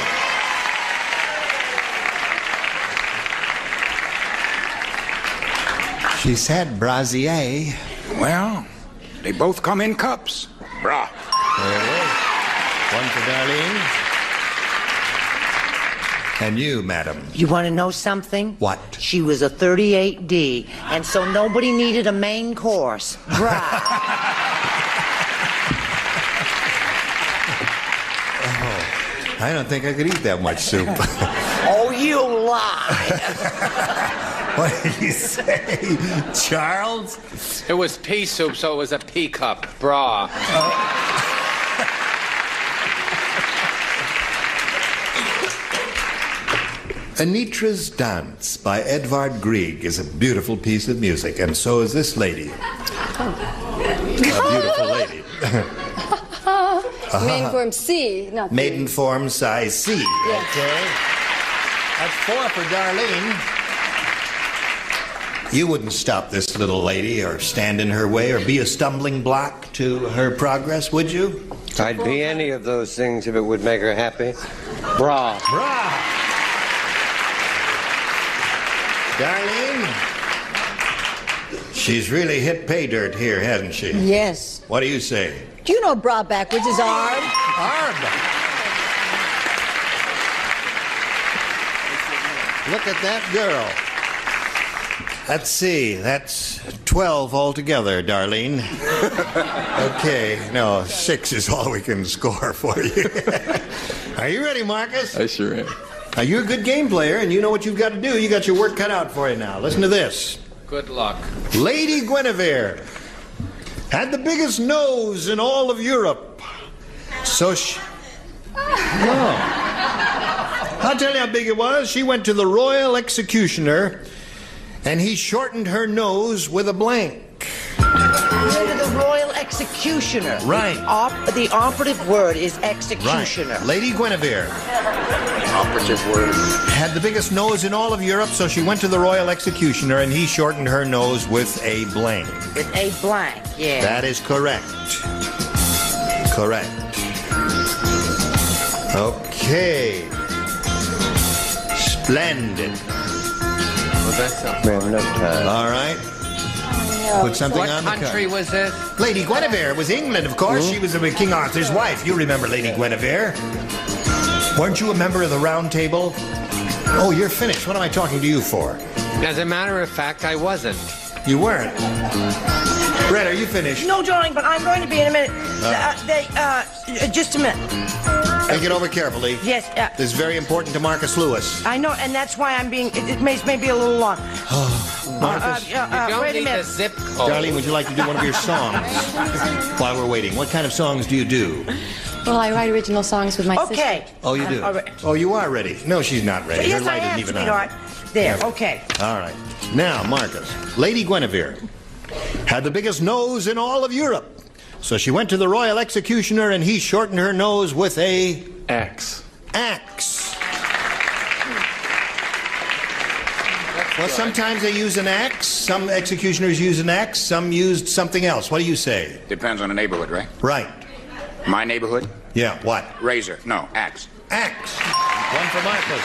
Speaker 2: She said brazier.
Speaker 12: Well, they both come in cups. Brah.
Speaker 2: There it is. One for Darlene. And you, madam.
Speaker 10: You want to know something?
Speaker 2: What?
Speaker 10: She was a 38D, and so nobody needed a main course.
Speaker 2: I don't think I could eat that much soup.
Speaker 10: Oh, you lie.
Speaker 2: What did you say, Charles?
Speaker 8: It was pea soup, so it was a pea cup. Bra.
Speaker 2: Anitra's Dance by Edvard Grieg is a beautiful piece of music, and so is this lady. A beautiful lady.
Speaker 14: Maiden form C, not
Speaker 2: Maiden form size C.
Speaker 14: Yes.
Speaker 2: Okay. That's 4 for Darlene. You wouldn't stop this little lady or stand in her way or be a stumbling block to her progress, would you?
Speaker 7: I'd be any of those things if it would make her happy. Bra.
Speaker 2: Bra. Darlene, she's really hit pay dirt here, hasn't she?
Speaker 5: Yes.
Speaker 2: What do you say?
Speaker 5: Do you know bra backwards is arb?
Speaker 2: Arb. Look at that girl. Let's see, that's 12 altogether, Darlene. Okay, no, 6 is all we can score for you. Are you ready, Marcus?
Speaker 9: I sure am.
Speaker 2: Now, you're a good game player, and you know what you've got to do. You got your work cut out for you now. Listen to this.
Speaker 8: Good luck.
Speaker 2: Lady Guinevere had the biggest nose in all of Europe. So she... No. I'll tell you how big it was. She went to the royal executioner, and he shortened her nose with a blank.
Speaker 10: The royal executioner.
Speaker 2: Right.
Speaker 10: The operative word is executioner.
Speaker 2: Right. Lady Guinevere
Speaker 9: Operative word.
Speaker 2: had the biggest nose in all of Europe, so she went to the royal executioner, and he shortened her nose with a blank.
Speaker 10: With a blank, yeah.
Speaker 2: That is correct. Correct. Okay. Splendid.
Speaker 8: Well, that's
Speaker 7: We have enough time.
Speaker 2: All right. Put something
Speaker 8: What
Speaker 2: on the
Speaker 8: country
Speaker 2: card.
Speaker 8: was this?
Speaker 2: Lady Guinevere was England, of course. She was King Arthur's wife. You remember Lady Guinevere. Weren't you a member of the Round Table? Oh, you're finished. What am I talking to you for?
Speaker 8: As a matter of fact, I wasn't.
Speaker 2: You weren't. Brett, are you finished?
Speaker 10: No, darling, but I'm going to be in a minute. Just a minute.
Speaker 2: Think it over carefully.
Speaker 10: Yes.
Speaker 2: This is very important to Marcus Lewis.
Speaker 10: I know, and that's why I'm being. It may be a little long.
Speaker 2: Marcus,
Speaker 8: You don't
Speaker 10: wait a
Speaker 8: need
Speaker 10: minute.
Speaker 8: the zip code.
Speaker 2: Darlene, would you like to do one of your songs while we're waiting? What kind of songs do you do?
Speaker 13: Well, I write original songs with my sister.
Speaker 10: Okay.
Speaker 2: Oh, you do?
Speaker 10: All right.
Speaker 2: Oh, you are ready. No, she's not ready.
Speaker 10: Yes,
Speaker 2: Her light
Speaker 10: I am,
Speaker 2: isn't even
Speaker 10: sweetheart.
Speaker 2: on.
Speaker 10: There. Okay.
Speaker 2: All right. Now, Marcus, Lady Guinevere had the biggest nose in all of Europe. So she went to the royal executioner and he shortened her nose with a...
Speaker 15: Axe.
Speaker 2: Axe. Well, sometimes they use an axe. Some executioners use an axe. Some used something else. What do you say?
Speaker 12: Depends on the neighborhood, right?
Speaker 2: Right.
Speaker 12: My neighborhood?
Speaker 2: Yeah, what?
Speaker 12: Razor. No, axe.
Speaker 2: Axe. One for Marcus.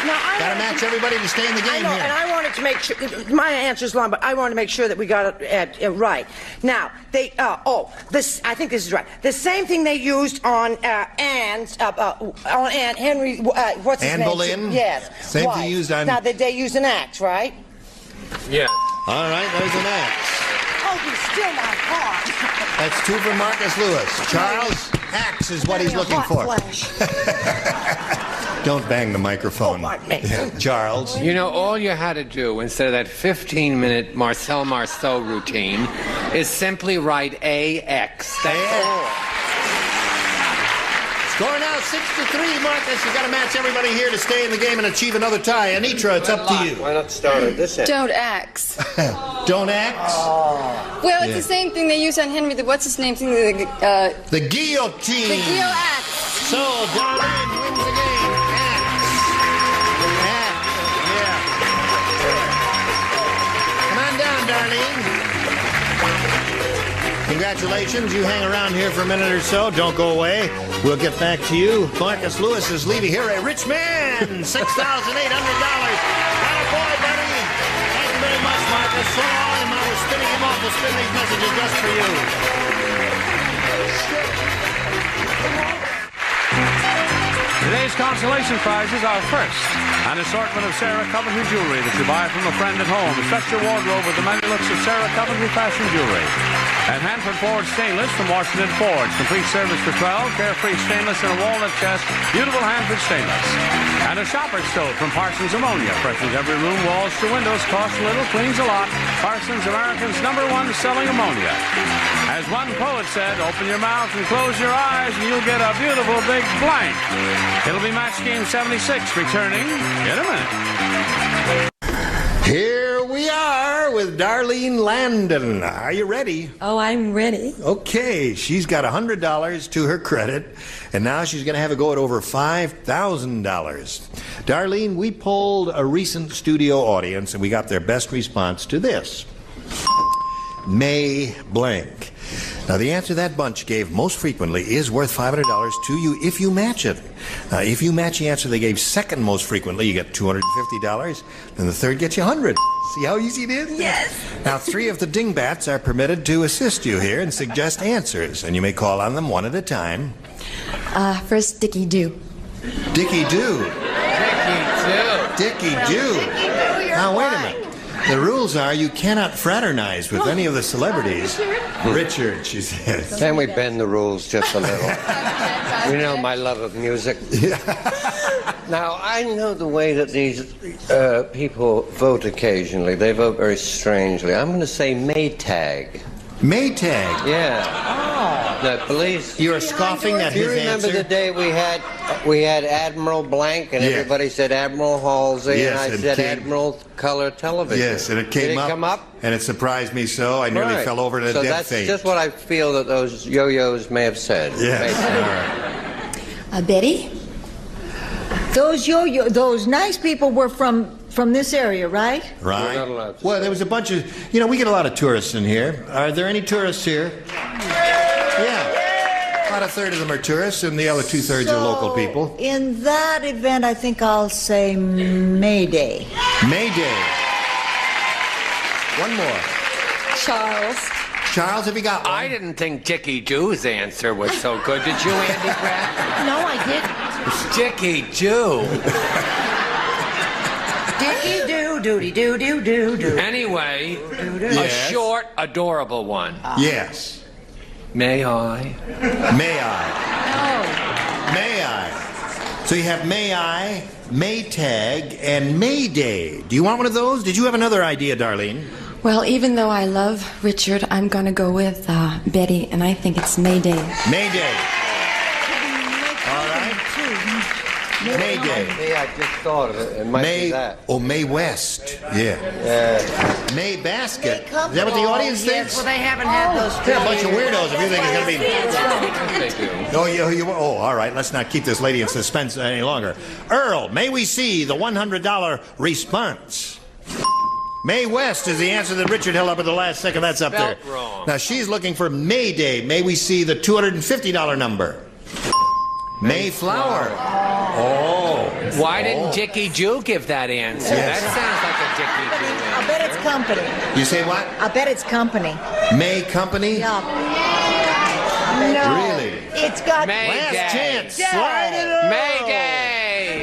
Speaker 10: Now,
Speaker 2: Gotta match everybody to stay in the game
Speaker 10: I know,
Speaker 2: here.
Speaker 10: and I wanted to make sure. My answer's long, but I wanted to make sure that we got it right. Now, they. This. I think this is right. The same thing they used on Anne's. On Anne Henry. What's his
Speaker 2: Anne
Speaker 10: name?
Speaker 2: Boleyn?
Speaker 10: Yes.
Speaker 2: Same thing used on.
Speaker 10: Now they used an axe, right?
Speaker 8: Yeah.
Speaker 2: All right, there's an axe.
Speaker 10: Oh, he's still my heart.
Speaker 2: That's 2 for Marcus Lewis. Charles, axe is what he's looking for. Don't bang the microphone. Yeah, Charles.
Speaker 8: You know, all you had to do instead of that 15-minute Marcel Marceau routine is simply write AX. That's all.
Speaker 2: Score now 6-3, Marcus. You got to match everybody here to stay in the game and achieve another tie. Anitra, it's up to you.
Speaker 7: Why not start at this end?
Speaker 14: Don't axe.
Speaker 2: Don't axe?
Speaker 14: Well, it's
Speaker 2: Yeah.
Speaker 14: the same thing they used on Henry. What's his name?
Speaker 2: The guillotine.
Speaker 14: The Geo axe.
Speaker 2: So, Darlene wins the game. Axe. Yeah. Come on down, Darlene. Congratulations. You hang around here for a minute or so. Don't go away. We'll get back to you. Marcus Lewis is leaving here a rich man. $6,800. Attaboy, buddy. Thank you very much, Marcus. So long. I was spinning him off. We'll spin these messages just for you.
Speaker 1: Today's consolation prizes are first, an assortment of Sarah Coventry jewelry that you buy from a friend at home. Stretch your wardrobe with the many looks of Sarah Coventry fashion jewelry. And Hanford Ford Stainless from Washington Forge. Complete service for 12, carefree stainless and a walnut chest. Beautiful Hanford Stainless. And a shopper's stove from Parsons Ammonia. Freshens every room, walls to windows. Costs a little, cleans a lot. Parsons, America's #1 selling ammonia. As one poet said, open your mouth and close your eyes and you'll get a beautiful big blank. It'll be match game 76 returning in a minute.
Speaker 2: Here we are with Darlene Landon. Are you ready?
Speaker 13: Oh, I'm ready.
Speaker 2: Okay, she's got $100 to her credit, and now she's going to have a go at over $5,000. Darlene, we polled a recent studio audience, and we got their best response to this. May blank. Now, the answer that bunch gave most frequently is worth $500 to you if you match it. If you match the answer they gave second most frequently, you get $250. Then the third gets you $100. See how easy it is?
Speaker 5: Yes.
Speaker 2: Now, 3 of the dingbats are permitted to assist you here and suggest answers, and you may call on them one at a time.
Speaker 13: First, Dickie Doo.
Speaker 2: Dickie Doo. Dickie Doo. Now, wait a minute. The rules are you cannot fraternize with any of the celebrities. Richard, she says.
Speaker 7: Can we bend the rules just a little? You know my love of music. Now, I know the way that these people vote occasionally. They vote very strangely. I'm going to say Maytag.
Speaker 2: Maytag?
Speaker 7: Yeah. The police.
Speaker 2: You're scoffing at
Speaker 7: Do you
Speaker 2: his
Speaker 7: remember
Speaker 2: answer?
Speaker 7: the day we had Admiral Blank and
Speaker 2: Yeah.
Speaker 7: everybody said Admiral Halsey
Speaker 2: Yes,
Speaker 7: and I
Speaker 2: it
Speaker 7: said
Speaker 2: came-
Speaker 7: Admiral Color Television.
Speaker 2: Yes, and it
Speaker 7: Did
Speaker 2: came
Speaker 7: it come up?
Speaker 2: and it surprised me so. I nearly
Speaker 7: Right.
Speaker 2: fell over in a
Speaker 7: so
Speaker 2: dead
Speaker 7: that's
Speaker 2: faint.
Speaker 7: just what I feel that those yo-yos may have said.
Speaker 2: Yes.
Speaker 7: Maytag.
Speaker 2: All right.
Speaker 13: Betty?
Speaker 5: Those nice people were from this area, right?
Speaker 2: Right.
Speaker 7: We're not allowed to
Speaker 2: Well, there was a bunch of, we get a lot of tourists in here. Are there any tourists here? Yeah. About a third of them are tourists, and the other 2/3 are local people.
Speaker 5: In that event, I think I'll say Mayday.
Speaker 2: Mayday. One more.
Speaker 14: Charles.
Speaker 2: Charles, have you got one?
Speaker 8: I didn't think Dickie Doo's answer was so good. Did you, Andy Pratt?
Speaker 10: No, I didn't.
Speaker 8: Dickie Doo.
Speaker 10: Dicky doo, doody doo doo doo doo.
Speaker 8: Anyway,
Speaker 2: Yes.
Speaker 8: a short, adorable one.
Speaker 2: Yes.
Speaker 8: May I?
Speaker 2: May I? May I? So you have May I, Maytag, and Mayday. Do you want one of those? Did you have another idea, Darlene?
Speaker 13: Well, even though I love Richard, I'm going to go with Betty, and I think it's Mayday.
Speaker 2: Mayday. All right. Mayday.
Speaker 7: Hey, I just thought of it. It might be that.
Speaker 2: Oh, May West. Yeah. May Basket. Is that what the audience
Speaker 10: Yes,
Speaker 2: thinks?
Speaker 10: well, they haven't had those.
Speaker 2: They're a bunch of weirdos if you think it's going to be...
Speaker 8: They do.
Speaker 2: Oh, all right. Let's not keep this lady in suspense any longer. Earl, may we see the $100 response? May West is the answer that Richard held up at the last second. That's up there.
Speaker 8: Wrong.
Speaker 2: Now, she's looking for Mayday. May we see the $250 number? Mayflower. Oh.
Speaker 8: Why didn't Dickie Jew give that answer?
Speaker 2: Yes.
Speaker 8: That sounds like a Dickie Jew answer.
Speaker 5: I bet it's company.
Speaker 2: You say what?
Speaker 5: I bet it's company.
Speaker 2: May Company?
Speaker 5: Yeah. No.
Speaker 2: Really?
Speaker 5: It's got
Speaker 8: Mayday.
Speaker 2: Last chance. Slide it up.
Speaker 8: Mayday.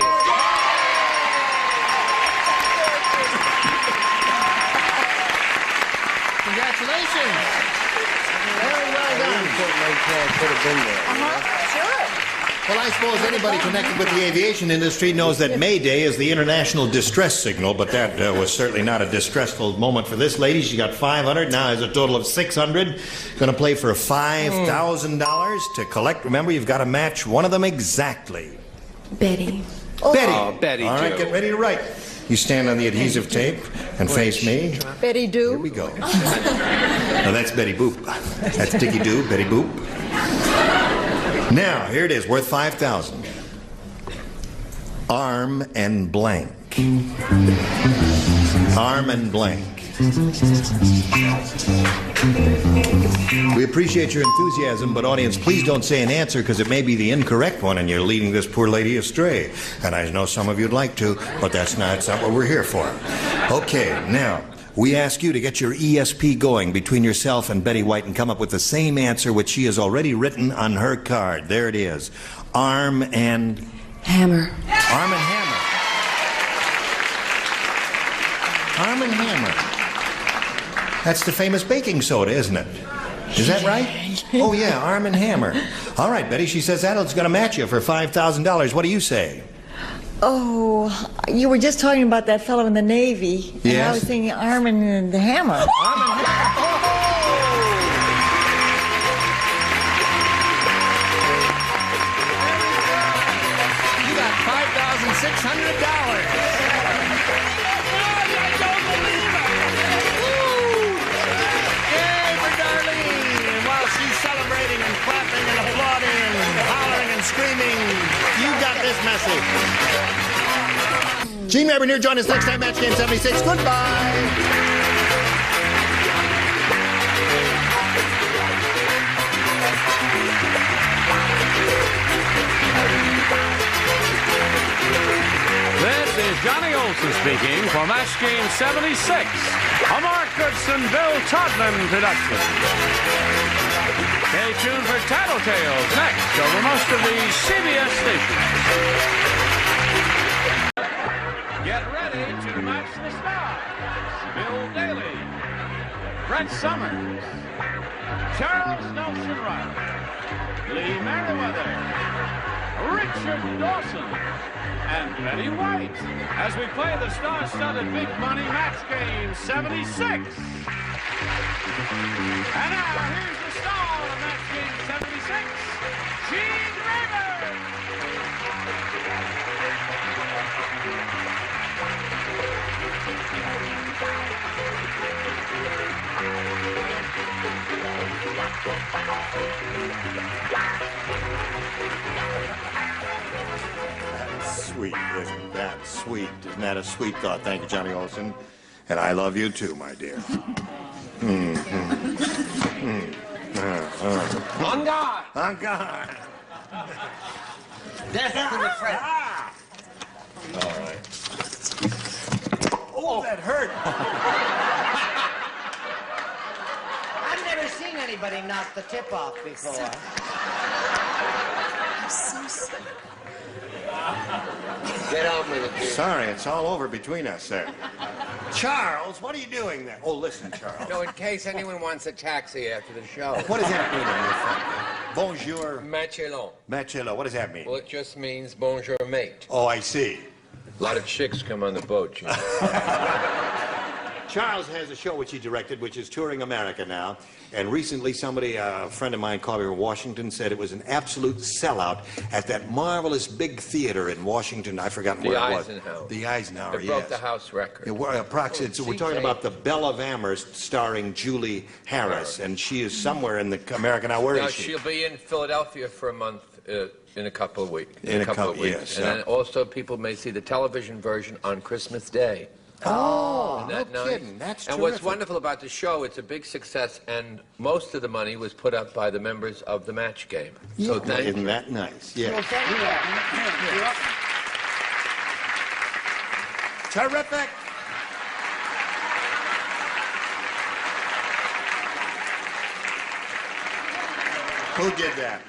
Speaker 2: Congratulations. Very well done.
Speaker 7: Could have been there.
Speaker 5: Sure.
Speaker 2: Well, I suppose anybody connected with the aviation industry knows that Mayday is the international distress signal, but that was certainly not a distressful moment for this lady. She got $500, now has a total of $600. Going to play for $5,000 to collect. Remember, you've got to match one of them exactly.
Speaker 13: Betty.
Speaker 2: Betty.
Speaker 8: Oh, Betty
Speaker 2: All right,
Speaker 8: Jew.
Speaker 2: get ready to write. You stand on the adhesive tape and face me.
Speaker 5: Betty
Speaker 2: Here
Speaker 5: Doo.
Speaker 2: we go. Now that's Betty Boop. That's Dickie Doo, Betty Boop. Now, here it is, worth $5,000. Arm and blank. Arm and blank. We appreciate your enthusiasm, but audience, please don't say an answer because it may be the incorrect one and you're leading this poor lady astray. And I know some of you'd like to, but that's not what we're here for. Okay, now, we ask you to get your ESP going between yourself and Betty White and come up with the same answer which she has already written on her card. There it is. Arm and...
Speaker 13: Hammer.
Speaker 2: Arm and Hammer. Arm and Hammer. That's the famous baking soda, isn't it? Is that right? Oh, yeah, Arm and Hammer. All right, Betty, she says that's going to match you for $5,000. What do you say?
Speaker 5: Oh, you were just talking about that fellow in the Navy. And
Speaker 2: Yes.
Speaker 5: I was thinking Arm and the Hammer.
Speaker 2: Arm and Hammer. You got $5,600. Celebrating and clapping and applauding and hollering and screaming. You got this message. Gene Rabineau, join us next time, Match Game 76. Goodbye.
Speaker 1: This is Johnny Olson speaking for Match Game 76, a Mark Goodson, Bill Todman production. Stay tuned for Tattletales next over most of these CBS stations. Get ready to match the stars. Bill Daly, Brett Summers, Charles Nelson Wright, Lee Merriweather, Richard Dawson, and Betty White as we play the star-studded Big Money Match Game 76. And now, here's the star of Match Game 76, Gene Rivers.
Speaker 2: Sweet, isn't that sweet? Isn't that a sweet thought? Thank you, Johnny Olson. And I love you too, my dear.
Speaker 8: On guard!
Speaker 2: On guard! All right. Oh, that hurt.
Speaker 10: I've never seen anybody knock the tip off before.
Speaker 6: I'm so sorry.
Speaker 7: Get on with it.
Speaker 2: Sorry, it's all over between us there. Charles, what are you doing there? Oh, listen, Charles.
Speaker 8: No, in case anyone wants a taxi after the show.
Speaker 2: What does that mean on your phone? Bonjour.
Speaker 8: Machelon.
Speaker 2: Machelon, what does that mean?
Speaker 8: Well, it just means bonjour, mate.
Speaker 2: Oh, I see.
Speaker 8: A lot of chicks come on the boat, you know.
Speaker 2: Charles has a show which he directed, which is touring America now. And recently, somebody, a friend of mine called me from Washington, said it was an absolute sellout at that marvelous big theater in Washington. I've forgotten where it was. The Eisenhower,
Speaker 8: It broke the house record.
Speaker 2: Yeah, we're talking about the Belle of Amherst, starring Julie Harris, and she is somewhere in the American Now. Where is she?
Speaker 8: She'll be in Philadelphia for a month in a couple of weeks.
Speaker 2: In a couple of weeks. Yes,
Speaker 8: and then also people may see the television version on Christmas Day.
Speaker 2: Oh,
Speaker 8: no
Speaker 2: kidding. That's
Speaker 8: and
Speaker 2: terrific.
Speaker 8: what's wonderful about the show, it's a big success, and most of the money was put up by the members of the match game. So thank you.
Speaker 2: Isn't that nice? Yeah.
Speaker 10: Well, thank you.
Speaker 2: Terrific. Who did that?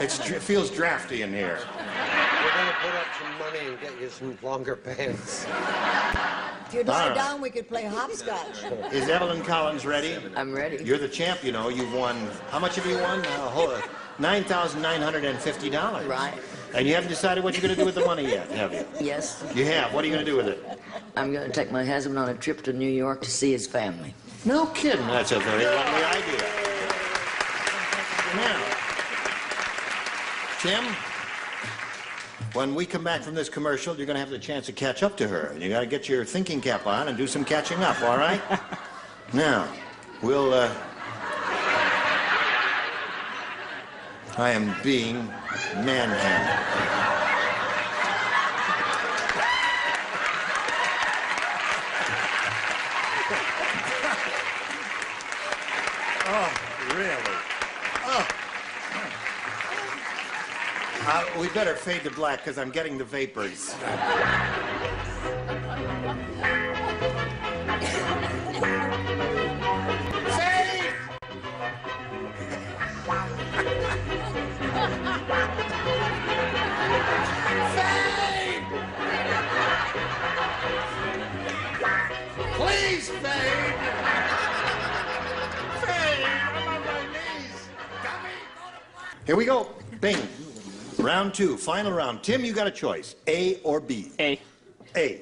Speaker 2: It feels drafty in here.
Speaker 7: We're going to put up some money and get you some longer pants.
Speaker 5: If you'd lie down, we could play hopscotch.
Speaker 2: Is Evelyn Collins ready?
Speaker 5: I'm ready.
Speaker 2: You're the champ, you know. You've won. How much have you won? $9,950.
Speaker 15: Right.
Speaker 2: And you haven't decided what you're going to do with the money yet, have you?
Speaker 15: Yes.
Speaker 2: You have. What are you going to do with it?
Speaker 15: I'm going to take my husband on a trip to New York to see his family.
Speaker 2: No kidding. That's a very lovely idea. Now, Tim, when we come back from this commercial, you're going to have the chance to catch up to her. And you got to get your thinking cap on and do some catching up, all right? Now, we'll, I am being manhandled. Oh, really? Oh. We better fade to black because I'm getting the vapors. Fade! Fade! Please, fade! Here we go. Bing. Round two, final round. Tim, you got a choice. A or B?
Speaker 16: A.
Speaker 2: A.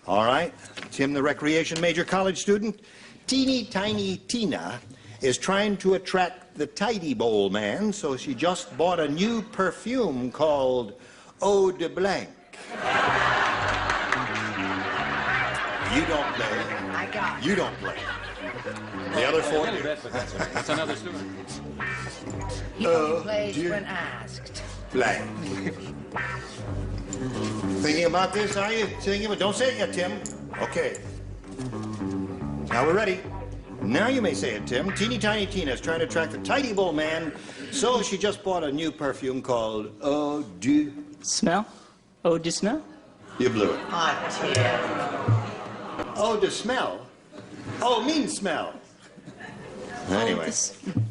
Speaker 2: All right. Tim, the recreation major college student. Teeny tiny Tina is trying to attract the tidy bowl man, so she just bought a new perfume called Eau de Blanc. You don't play.
Speaker 10: I got it.
Speaker 2: You don't play. The other four do.
Speaker 16: That's another student.
Speaker 10: He only plays when asked.
Speaker 2: Blank. Thinking about this, are you? Thinking about, don't say it yet, Tim. Okay. Now we're ready. Now you may say it, Tim. Teeny tiny Tina is trying to attract the tidy bowl man, so she just bought a new perfume called Eau de...
Speaker 16: Smell? Eau de smell?
Speaker 2: You blew it.
Speaker 10: Oh, Tim.
Speaker 2: Eau de smell? Oh, mean smell. Anyway.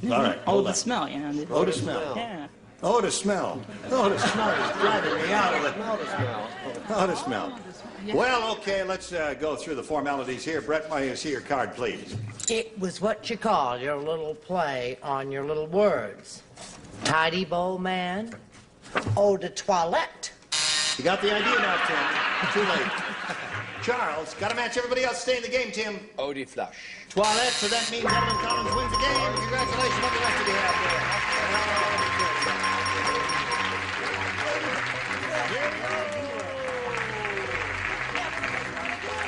Speaker 2: All right.
Speaker 16: Eau de smell, you know.
Speaker 2: Eau de smell.
Speaker 16: Yeah.
Speaker 2: Oh, the smell. Oh, the smell is driving me out of it. Oh, the smell. Well, okay, let's go through the formalities here. Brett, may I see your card, please?
Speaker 10: It was what you call your little play on your little words. Tidy bowl man, eau de toilette.
Speaker 2: You got the idea now, Tim. Too late. Charles, got to match everybody else. Stay in the game, Tim.
Speaker 8: Eau de flush.
Speaker 2: Toilette, so that means Evelyn Collins wins the game. Congratulations on the rest of you out there.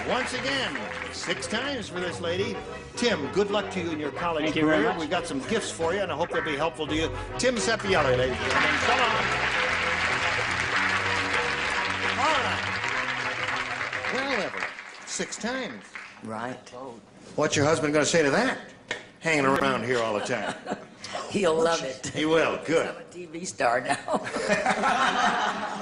Speaker 2: Once again, 6 times for this lady. Tim, good luck to you in your college
Speaker 16: Thank you very
Speaker 2: career.
Speaker 16: much.
Speaker 2: We've got some gifts for you, and I hope they'll be helpful to you. Tim Seppielli, ladies and gentlemen. Come on. All right. Well, Evelyn, 6 times.
Speaker 15: Right.
Speaker 2: What's your husband going to say to that? Hanging around here all the time.
Speaker 15: He'll love it.
Speaker 2: He will. Good.
Speaker 15: I'm a TV star now.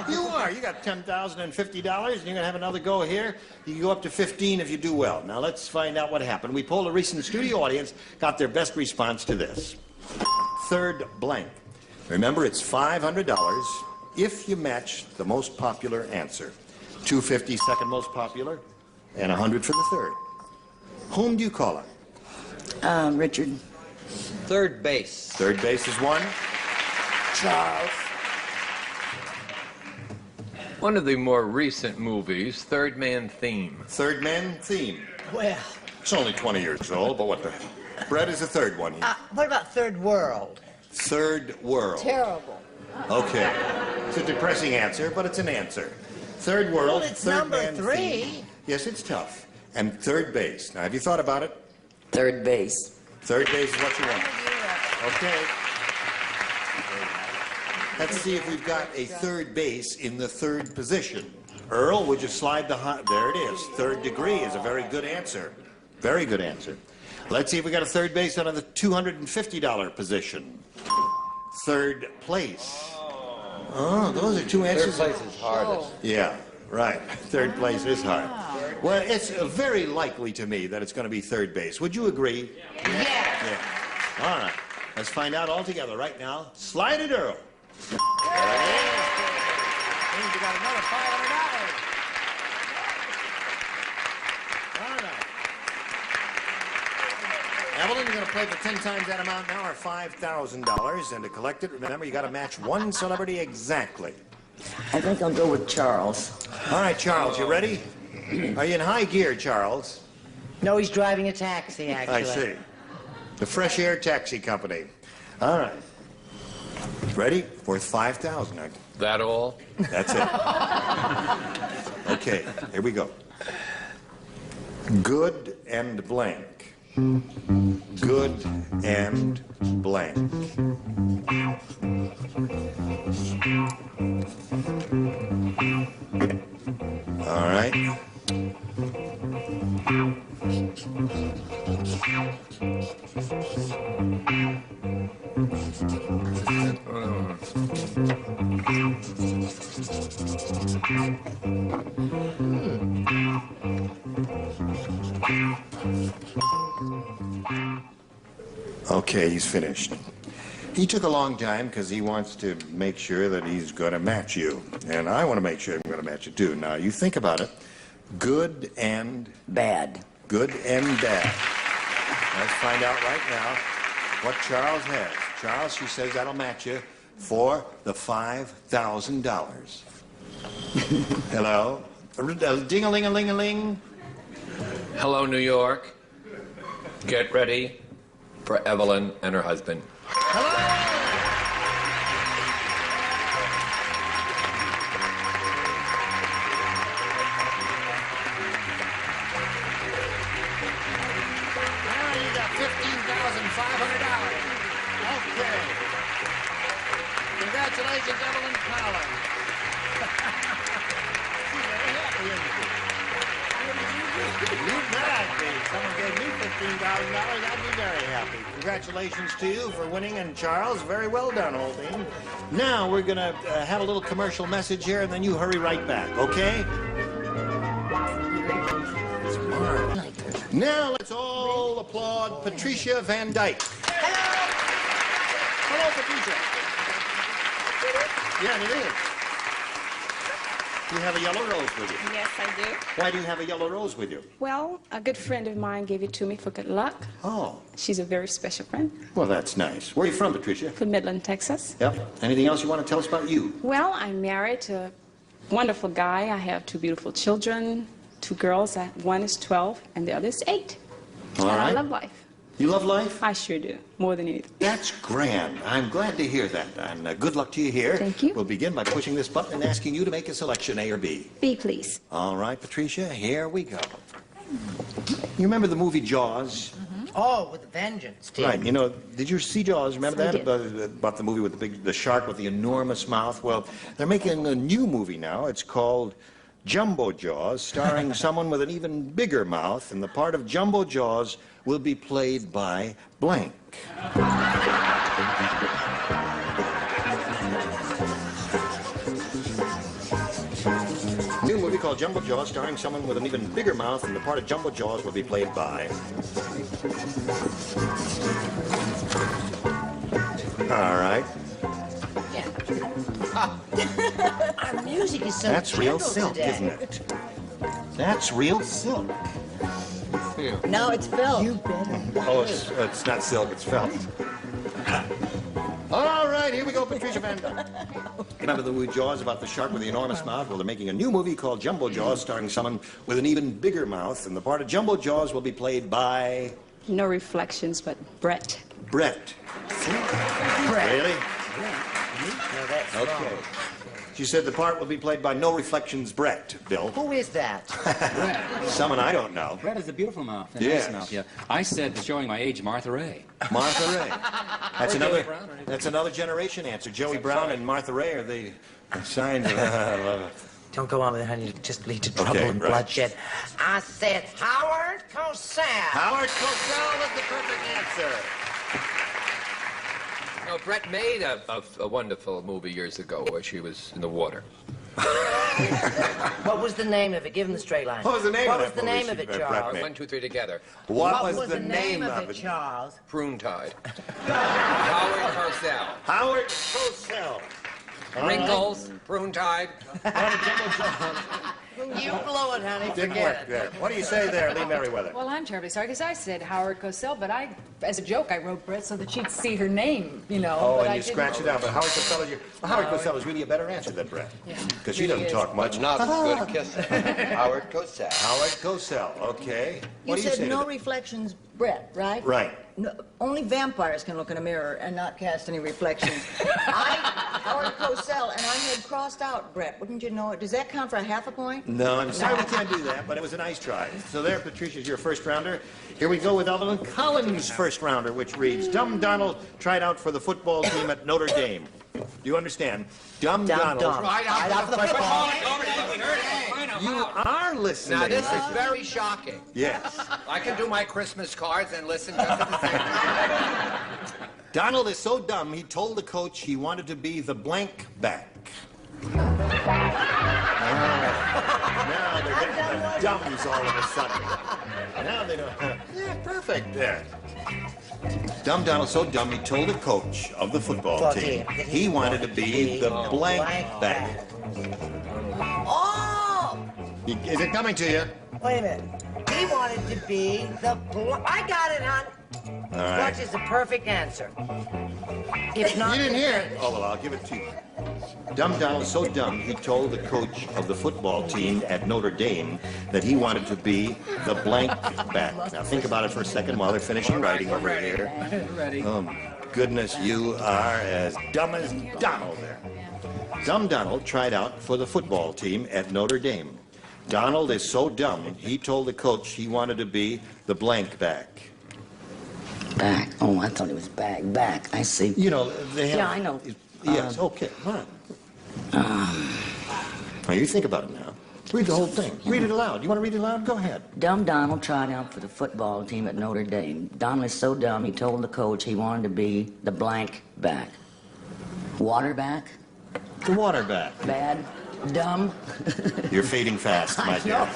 Speaker 2: You are. You got $10,050, and you're going to have another go here. You can go up to 15 if you do well. Now, let's find out what happened. We polled a recent studio audience, got their best response to this. Third blank. Remember, it's $500. if you match the most popular answer, 250 second most popular, and 100 for the third, whom do you call it?
Speaker 5: Richard.
Speaker 7: Third base.
Speaker 2: Third base is one.
Speaker 5: Charles.
Speaker 8: One of the more recent movies, Third Man Theme.
Speaker 2: Third Man Theme.
Speaker 5: Well.
Speaker 2: It's only 20 years old, but what the... Brett is the third one here.
Speaker 5: What about Third World?
Speaker 2: Third World.
Speaker 5: Terrible.
Speaker 2: Okay. It's a depressing answer, but it's an answer. Third World,
Speaker 5: Well, it's
Speaker 2: Third
Speaker 5: number
Speaker 2: Man
Speaker 5: 3.
Speaker 2: Theme. Yes, it's tough. And third base. Now, have you thought about it?
Speaker 15: Third base.
Speaker 2: Third base is what you want. Okay. Let's see if we've got a third base in the third position. Earl, would you slide the hot? There it is. Third degree is a very good answer. Very good answer. Let's see if we got a third base out of the $250 position. Third place. Oh, those are two answers.
Speaker 7: Third place is hardest.
Speaker 2: Yeah, right. Third place is hard. Well, it's very likely to me that it's going to be third base. Would you agree? Yeah. All right. Let's find out all together right now. Slide it, Earl. There it is. Means you got another $500. All right. Evelyn, you're going to play for 10 times that amount now, or $5,000. And to collect it, remember, you got to match one celebrity exactly.
Speaker 15: I think I'll go with Charles.
Speaker 2: All right, Charles, you ready? Are you in high gear, Charles?
Speaker 10: No, he's driving a taxi, actually.
Speaker 2: I see. The Fresh Air Taxi Company. All right. Ready? Worth $5,000.
Speaker 8: That all?
Speaker 2: That's it. Okay, here we go. Good and blank. Good and blank. All right. Okay, he's finished. He took a long time because he wants to make sure that he's going to match you. And I want to make sure I'm going to match you too. Now, you think about it. Good and
Speaker 15: Bad.
Speaker 2: Good and bad. Let's find out right now what Charles has. Charles, she says that'll match you for the $5,000. Hello? Ding-a-ling-a-ling-a-ling.
Speaker 8: Hello, New York. Get ready for Evelyn and her husband.
Speaker 2: Now you got $15,500. Okay. Congratulations, Evelyn Powell. She's very happy, isn't she? You bet I'd be. Someone gave me $15,000. I'd be very happy. Congratulations to you for winning, and Charles, very well done, Oldine. Now we're going to have a little commercial message here, and then you hurry right back, okay? Now let's all applaud Patricia Van Dyke. Hello, Patricia. Yeah, it is. You have a yellow rose with you.
Speaker 17: Yes, I do.
Speaker 2: Why do you have a yellow rose with you?
Speaker 17: Well, a good friend of mine gave it to me for good luck.
Speaker 2: Oh.
Speaker 17: She's a very special friend.
Speaker 2: Well, that's nice. Where are you from, Patricia?
Speaker 17: From Midland, Texas.
Speaker 2: Yep. Anything else you want to tell us about you?
Speaker 17: Well, I'm married to a wonderful guy. I have two beautiful children, two girls. One is 12 and the other is 8.
Speaker 2: All
Speaker 17: and
Speaker 2: right.
Speaker 17: I love life.
Speaker 2: You love life?
Speaker 17: I sure do, more than anything.
Speaker 2: That's grand. I'm glad to hear that. And good luck to you here.
Speaker 17: Thank you.
Speaker 2: We'll begin by pushing this button and asking you to make a selection, A or B.
Speaker 17: B, please.
Speaker 2: All right, Patricia, here we go. You remember the movie Jaws?
Speaker 10: Oh, with a vengeance, too.
Speaker 2: Right. You know, did you see Jaws? Remember
Speaker 17: I
Speaker 2: that?
Speaker 17: did.
Speaker 2: About the movie with the shark with the enormous mouth? Well, they're making a new movie now. It's called Jumbo Jaws, starring someone with an even bigger mouth, and the part of Jumbo Jaws will be played by blank. New movie called Jumbo Jaws, starring someone with an even bigger mouth, and the part of Jumbo Jaws will be played by... All right.
Speaker 10: Yeah. Our music is so
Speaker 2: That's real
Speaker 10: gentle
Speaker 2: silk,
Speaker 10: today.
Speaker 2: isn't it? That's real silk.
Speaker 5: No, it's felt.
Speaker 2: Oh, it's not silk, it's felt. All right, here we go, Patricia Van Dyke. Remember the movie Jaws about the shark with the enormous mouth? Well, they're making a new movie called Jumbo Jaws, starring someone with an even bigger mouth, and the part of Jumbo Jaws will be played by...
Speaker 17: No reflections, but Brett.
Speaker 2: Brett. Really?
Speaker 10: No, that's
Speaker 2: Okay.
Speaker 10: wrong.
Speaker 2: She said the part will be played by No Reflections Brett, Bill.
Speaker 10: Who is that?
Speaker 2: Someone I don't know.
Speaker 18: Brett has a beautiful mouth. A
Speaker 2: Yes.
Speaker 18: nice mouth, yeah. I said, showing my age, Martha Ray.
Speaker 2: Martha Ray. That's
Speaker 18: Or
Speaker 2: another.
Speaker 18: Joey Brown, or anything.
Speaker 2: That's another generation answer. Joey Brown and Martha Ray are the signs of. I love it.
Speaker 10: Don't go on with it, honey. You just lead to trouble
Speaker 2: Okay,
Speaker 10: and
Speaker 2: right.
Speaker 10: bloodshed. I said Howard Cosell.
Speaker 2: Howard Cosell was the perfect answer.
Speaker 8: No, Brett made a wonderful movie years ago where she was in the water.
Speaker 10: What was the name of it? Give him the straight line.
Speaker 2: What was the name
Speaker 10: What
Speaker 2: of
Speaker 10: was
Speaker 2: that
Speaker 10: the
Speaker 2: movie
Speaker 10: name of it,
Speaker 2: Brett
Speaker 10: Charles?
Speaker 2: made?
Speaker 8: 1, 2, 3 together.
Speaker 2: What was the name of it?
Speaker 10: Charles?
Speaker 8: Prune Tide. Howard Cosell.
Speaker 2: Howard Cosell.
Speaker 8: Wrinkles, Prune Tide.
Speaker 10: You blow it, honey.
Speaker 2: Didn't
Speaker 10: Forget
Speaker 2: work
Speaker 10: it.
Speaker 2: there. What do you say there, Lee Merriweather?
Speaker 4: Well, I'm terribly sorry because I said Howard Cosell, but as a joke, I wrote Brett so that she'd see her name, you know.
Speaker 2: Oh,
Speaker 4: but
Speaker 2: and
Speaker 4: I
Speaker 2: you
Speaker 4: didn't-
Speaker 2: scratch it out. But Howard Cosell is really a better answer than Brett. Because she doesn't talk much.
Speaker 7: Not as good a kisser. Howard Cosell.
Speaker 2: Howard Cosell, okay.
Speaker 5: You
Speaker 2: What do you
Speaker 5: said
Speaker 2: say to
Speaker 5: no
Speaker 2: that?
Speaker 5: reflections, Brett, right?
Speaker 2: Right.
Speaker 5: No, only vampires can look in a mirror and not cast any reflections. Howard Cosell, and I had crossed out Brett. Wouldn't you know it? Does that count for a half a point?
Speaker 2: No, I'm sorry we can't do that, but it was a nice try. So there, Patricia's your first rounder. Here we go with Evelyn Collins' first rounder, which reads, Dumb Donald tried out for the football team at Notre Dame. Do you understand? Dumb Donald.
Speaker 8: Tried out for the football.
Speaker 2: You are listening.
Speaker 8: Now, this is very shocking.
Speaker 2: Yes.
Speaker 8: I can do my Christmas cards and listen just at the same time.
Speaker 2: Donald is so dumb, he told the coach he wanted to be the blank back. Now they're getting the dumbs all of a sudden. Now they don't. Yeah, perfect. There. Dumb Donald, so dumb, he told the coach of the football team he wanted to be the blank back.
Speaker 10: Oh!
Speaker 2: Is it coming to you?
Speaker 10: Wait a minute. He wanted to be the... I got it, hon.
Speaker 2: All right.
Speaker 10: Which is the perfect answer. If not...
Speaker 2: You didn't hear it? Oh, well, I'll give it to you. Dumb Donald is so dumb, he told the coach of the football team at Notre Dame that he wanted to be the blank back. Now, think about it for a second while they're finishing writing over here.
Speaker 18: Ready.
Speaker 2: Oh, my goodness, you are as dumb as Donald there. Dumb Donald tried out for the football team at Notre Dame. Donald is so dumb, he told the coach he wanted to be the blank back.
Speaker 15: Back. Oh, I thought it was back. I see.
Speaker 2: You know, they have...
Speaker 15: Yeah, I know.
Speaker 2: Yes, okay, all right. Now, you think about it now. Read the whole thing. Read it aloud. You want to read it aloud? Go ahead.
Speaker 15: Dumb Donald tried out for the football team at Notre Dame. Donald is so dumb, he told the coach he wanted to be the blank back. Water back?
Speaker 2: The water back.
Speaker 15: Bad. Dumb.
Speaker 2: You're fading fast, my dear.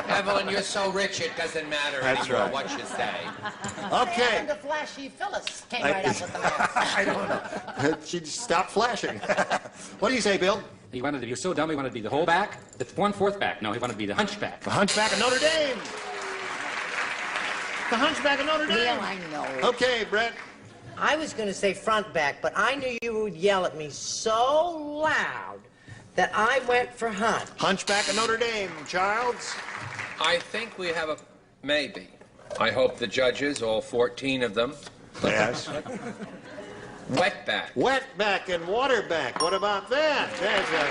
Speaker 8: Evelyn, you're so rich it doesn't matter
Speaker 2: That's
Speaker 8: anymore
Speaker 2: right.
Speaker 8: what you say.
Speaker 2: Okay.
Speaker 10: And the flashy Phyllis came right up with the math.
Speaker 2: I don't know. She stopped flashing. What do you say, Bill?
Speaker 18: He wanted to be so dumb, he wanted to be the whole back, the 1/4 back. No, he wanted to be the hunchback.
Speaker 2: The Hunchback of Notre Dame. The Hunchback of Notre Dame.
Speaker 10: Yeah, I know.
Speaker 2: Okay, Brett.
Speaker 10: I was going to say front back, but I knew you would yell at me so loud that I went for Hunt.
Speaker 2: Hunchback of Notre Dame, Charles.
Speaker 8: I think we have a maybe. I hope the judges, all 14 of them.
Speaker 2: Yes.
Speaker 8: Wetback.
Speaker 2: Wetback and waterback. What about that? There's a...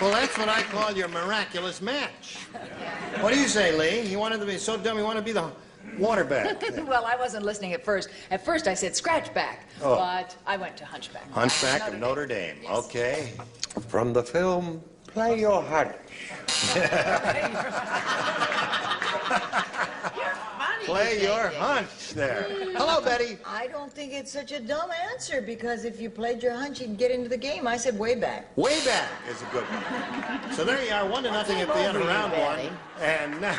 Speaker 2: Well, that's what I call your miraculous match. What do you say, Lee? He wanted to be so dumb, he wanted to be the waterback.
Speaker 4: Well, I wasn't listening at first. At first, I said scratchback,
Speaker 2: Oh.
Speaker 4: but I went to hunchback.
Speaker 2: Hunchback of Notre Dame. Okay.
Speaker 7: From the film Play Your Heart.
Speaker 10: Funny.
Speaker 2: Play your hunch there. Hello, Betty.
Speaker 5: I don't think it's such a dumb answer because if you played your hunch, you'd get into the game. I said way back.
Speaker 2: Way back is a good one. So there you are, 1-0 at the end of round one. And now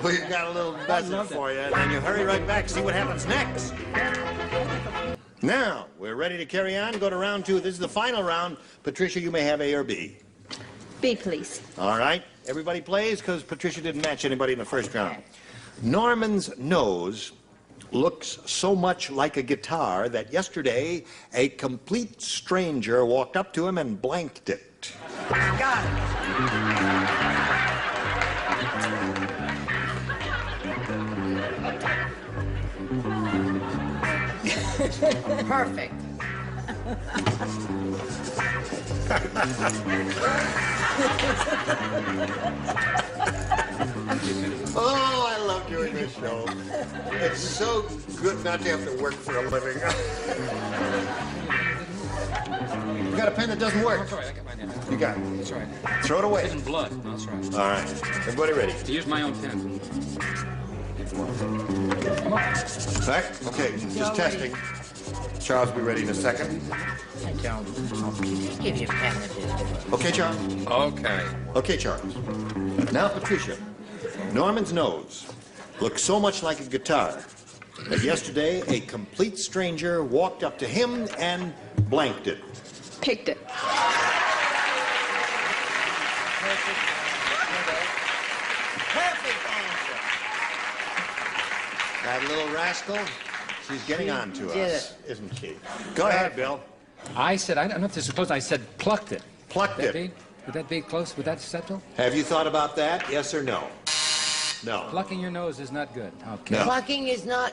Speaker 2: we've got a little message for you. And then you hurry right back, see what happens next. Now, we're ready to carry on, go to round two. This is the final round. Patricia, you may have A or B.
Speaker 19: B, please.
Speaker 2: All right. Everybody plays because Patricia didn't match anybody in the first round. Norman's nose looks so much like a guitar that yesterday a complete stranger walked up to him and blanked it.
Speaker 10: Got
Speaker 4: it. Perfect.
Speaker 2: Oh, I love doing this show. It's so good not to have to work for a living. You got a pen that doesn't work?
Speaker 18: That's all right, I got mine now.
Speaker 2: You got it.
Speaker 18: That's all right.
Speaker 2: Throw it away.
Speaker 18: It's in blood. No, that's right.
Speaker 2: All right. Everybody ready?
Speaker 18: To use my own pen.
Speaker 2: Back? Okay, just testing. Charles, be ready in a second.
Speaker 10: Give you a pen that is.
Speaker 2: Okay, Charles?
Speaker 8: Okay.
Speaker 2: Okay, Charles. Now, Patricia, Norman's nose looks so much like a guitar that yesterday a complete stranger walked up to him and blanked it.
Speaker 19: Picked it.
Speaker 10: Perfect answer.
Speaker 2: That little rascal, she's getting on to
Speaker 10: did
Speaker 2: us, isn't she? Go ahead, Bill.
Speaker 18: I said, I don't know if this is close. I said plucked it.
Speaker 2: Plucked
Speaker 18: Would that
Speaker 2: it.
Speaker 18: be? Would that be close? Would that settle?
Speaker 2: Have you thought about that? Yes or no? No.
Speaker 18: Plucking your nose is not good. Okay.
Speaker 2: No.
Speaker 10: Plucking is not,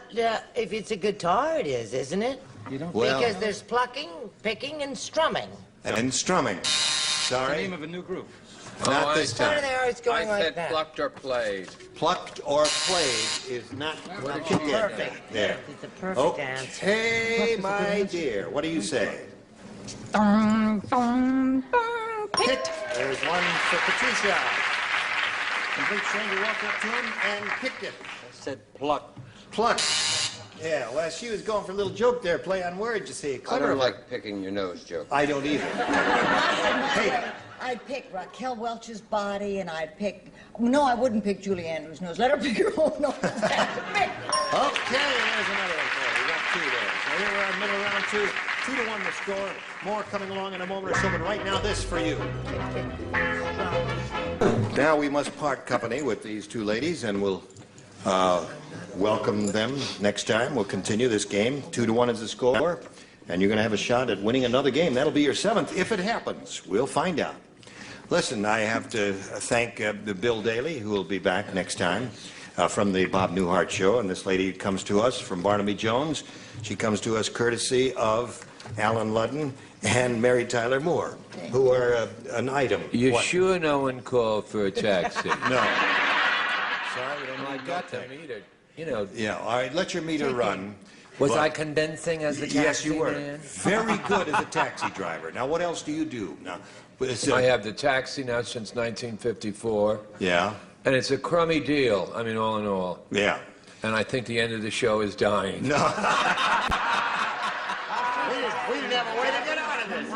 Speaker 10: if it's a guitar, it is, isn't it?
Speaker 18: You don't.
Speaker 2: Well-
Speaker 10: Because there's plucking, picking, and strumming.
Speaker 2: And strumming.
Speaker 18: It's the
Speaker 2: Sorry.
Speaker 18: name of a new group.
Speaker 2: Not this
Speaker 10: Part of
Speaker 2: time.
Speaker 10: there is going
Speaker 8: I
Speaker 10: like
Speaker 8: said
Speaker 10: that.
Speaker 8: plucked or played.
Speaker 2: Plucked or played is not what you get.
Speaker 10: Perfect.
Speaker 2: There.
Speaker 10: It's a perfect answer.
Speaker 2: Okay, my dear. What do you say? Hit. There's one for Patricia. Complete stranger walked up to him and picked it.
Speaker 7: I said plucked.
Speaker 2: Plucked. Yeah, well, she was going for a little joke there, play on words, you see.
Speaker 7: I
Speaker 2: Clever.
Speaker 7: don't like picking your nose, Joe.
Speaker 2: I don't either. Hey,
Speaker 5: I'd pick Raquel Welch's body, and I'd pick... No, I wouldn't pick Julie Andrews' nose. Let her pick her own nose.
Speaker 2: okay, there's another one for you. We got two there. So here we're in middle round two. 2-1 the score. More coming along in a moment or so, but right now this for you. Now we must part company with these two ladies, and we'll welcome them next time. We'll continue this game. 2-1 is the score, and you're going to have a shot at winning another game. That'll be your seventh if it happens. We'll find out. Listen, I have to thank Bill Daly, who will be back next time from the Bob Newhart Show. And this lady comes to us from Barnaby Jones. She comes to us courtesy of Alan Ludden and Mary Tyler Moore, who are an item.
Speaker 8: You sure no one called for a taxi?
Speaker 2: No. Sorry, we don't
Speaker 8: I
Speaker 2: need
Speaker 8: got
Speaker 2: no
Speaker 8: the
Speaker 2: taxi.
Speaker 8: meter. You know.
Speaker 2: Yeah, all right, let your meter run.
Speaker 8: Was
Speaker 2: But-
Speaker 8: I condensing as the taxi
Speaker 2: Yes, you were.
Speaker 8: man?
Speaker 2: Very good as a taxi driver. Now, what else do you do? Now, it's
Speaker 8: I have the taxi now since 1954.
Speaker 2: Yeah.
Speaker 8: And it's a crummy deal, I mean, all in all.
Speaker 2: Yeah.
Speaker 8: And I think the end of the show is dying.
Speaker 2: No. we didn't have a way to get out of this.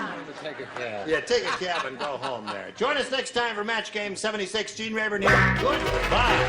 Speaker 8: Take a cab.
Speaker 2: Yeah, take a cab and go home there. Join us next time for Match Game 76. Gene Rayburn here. Goodbye.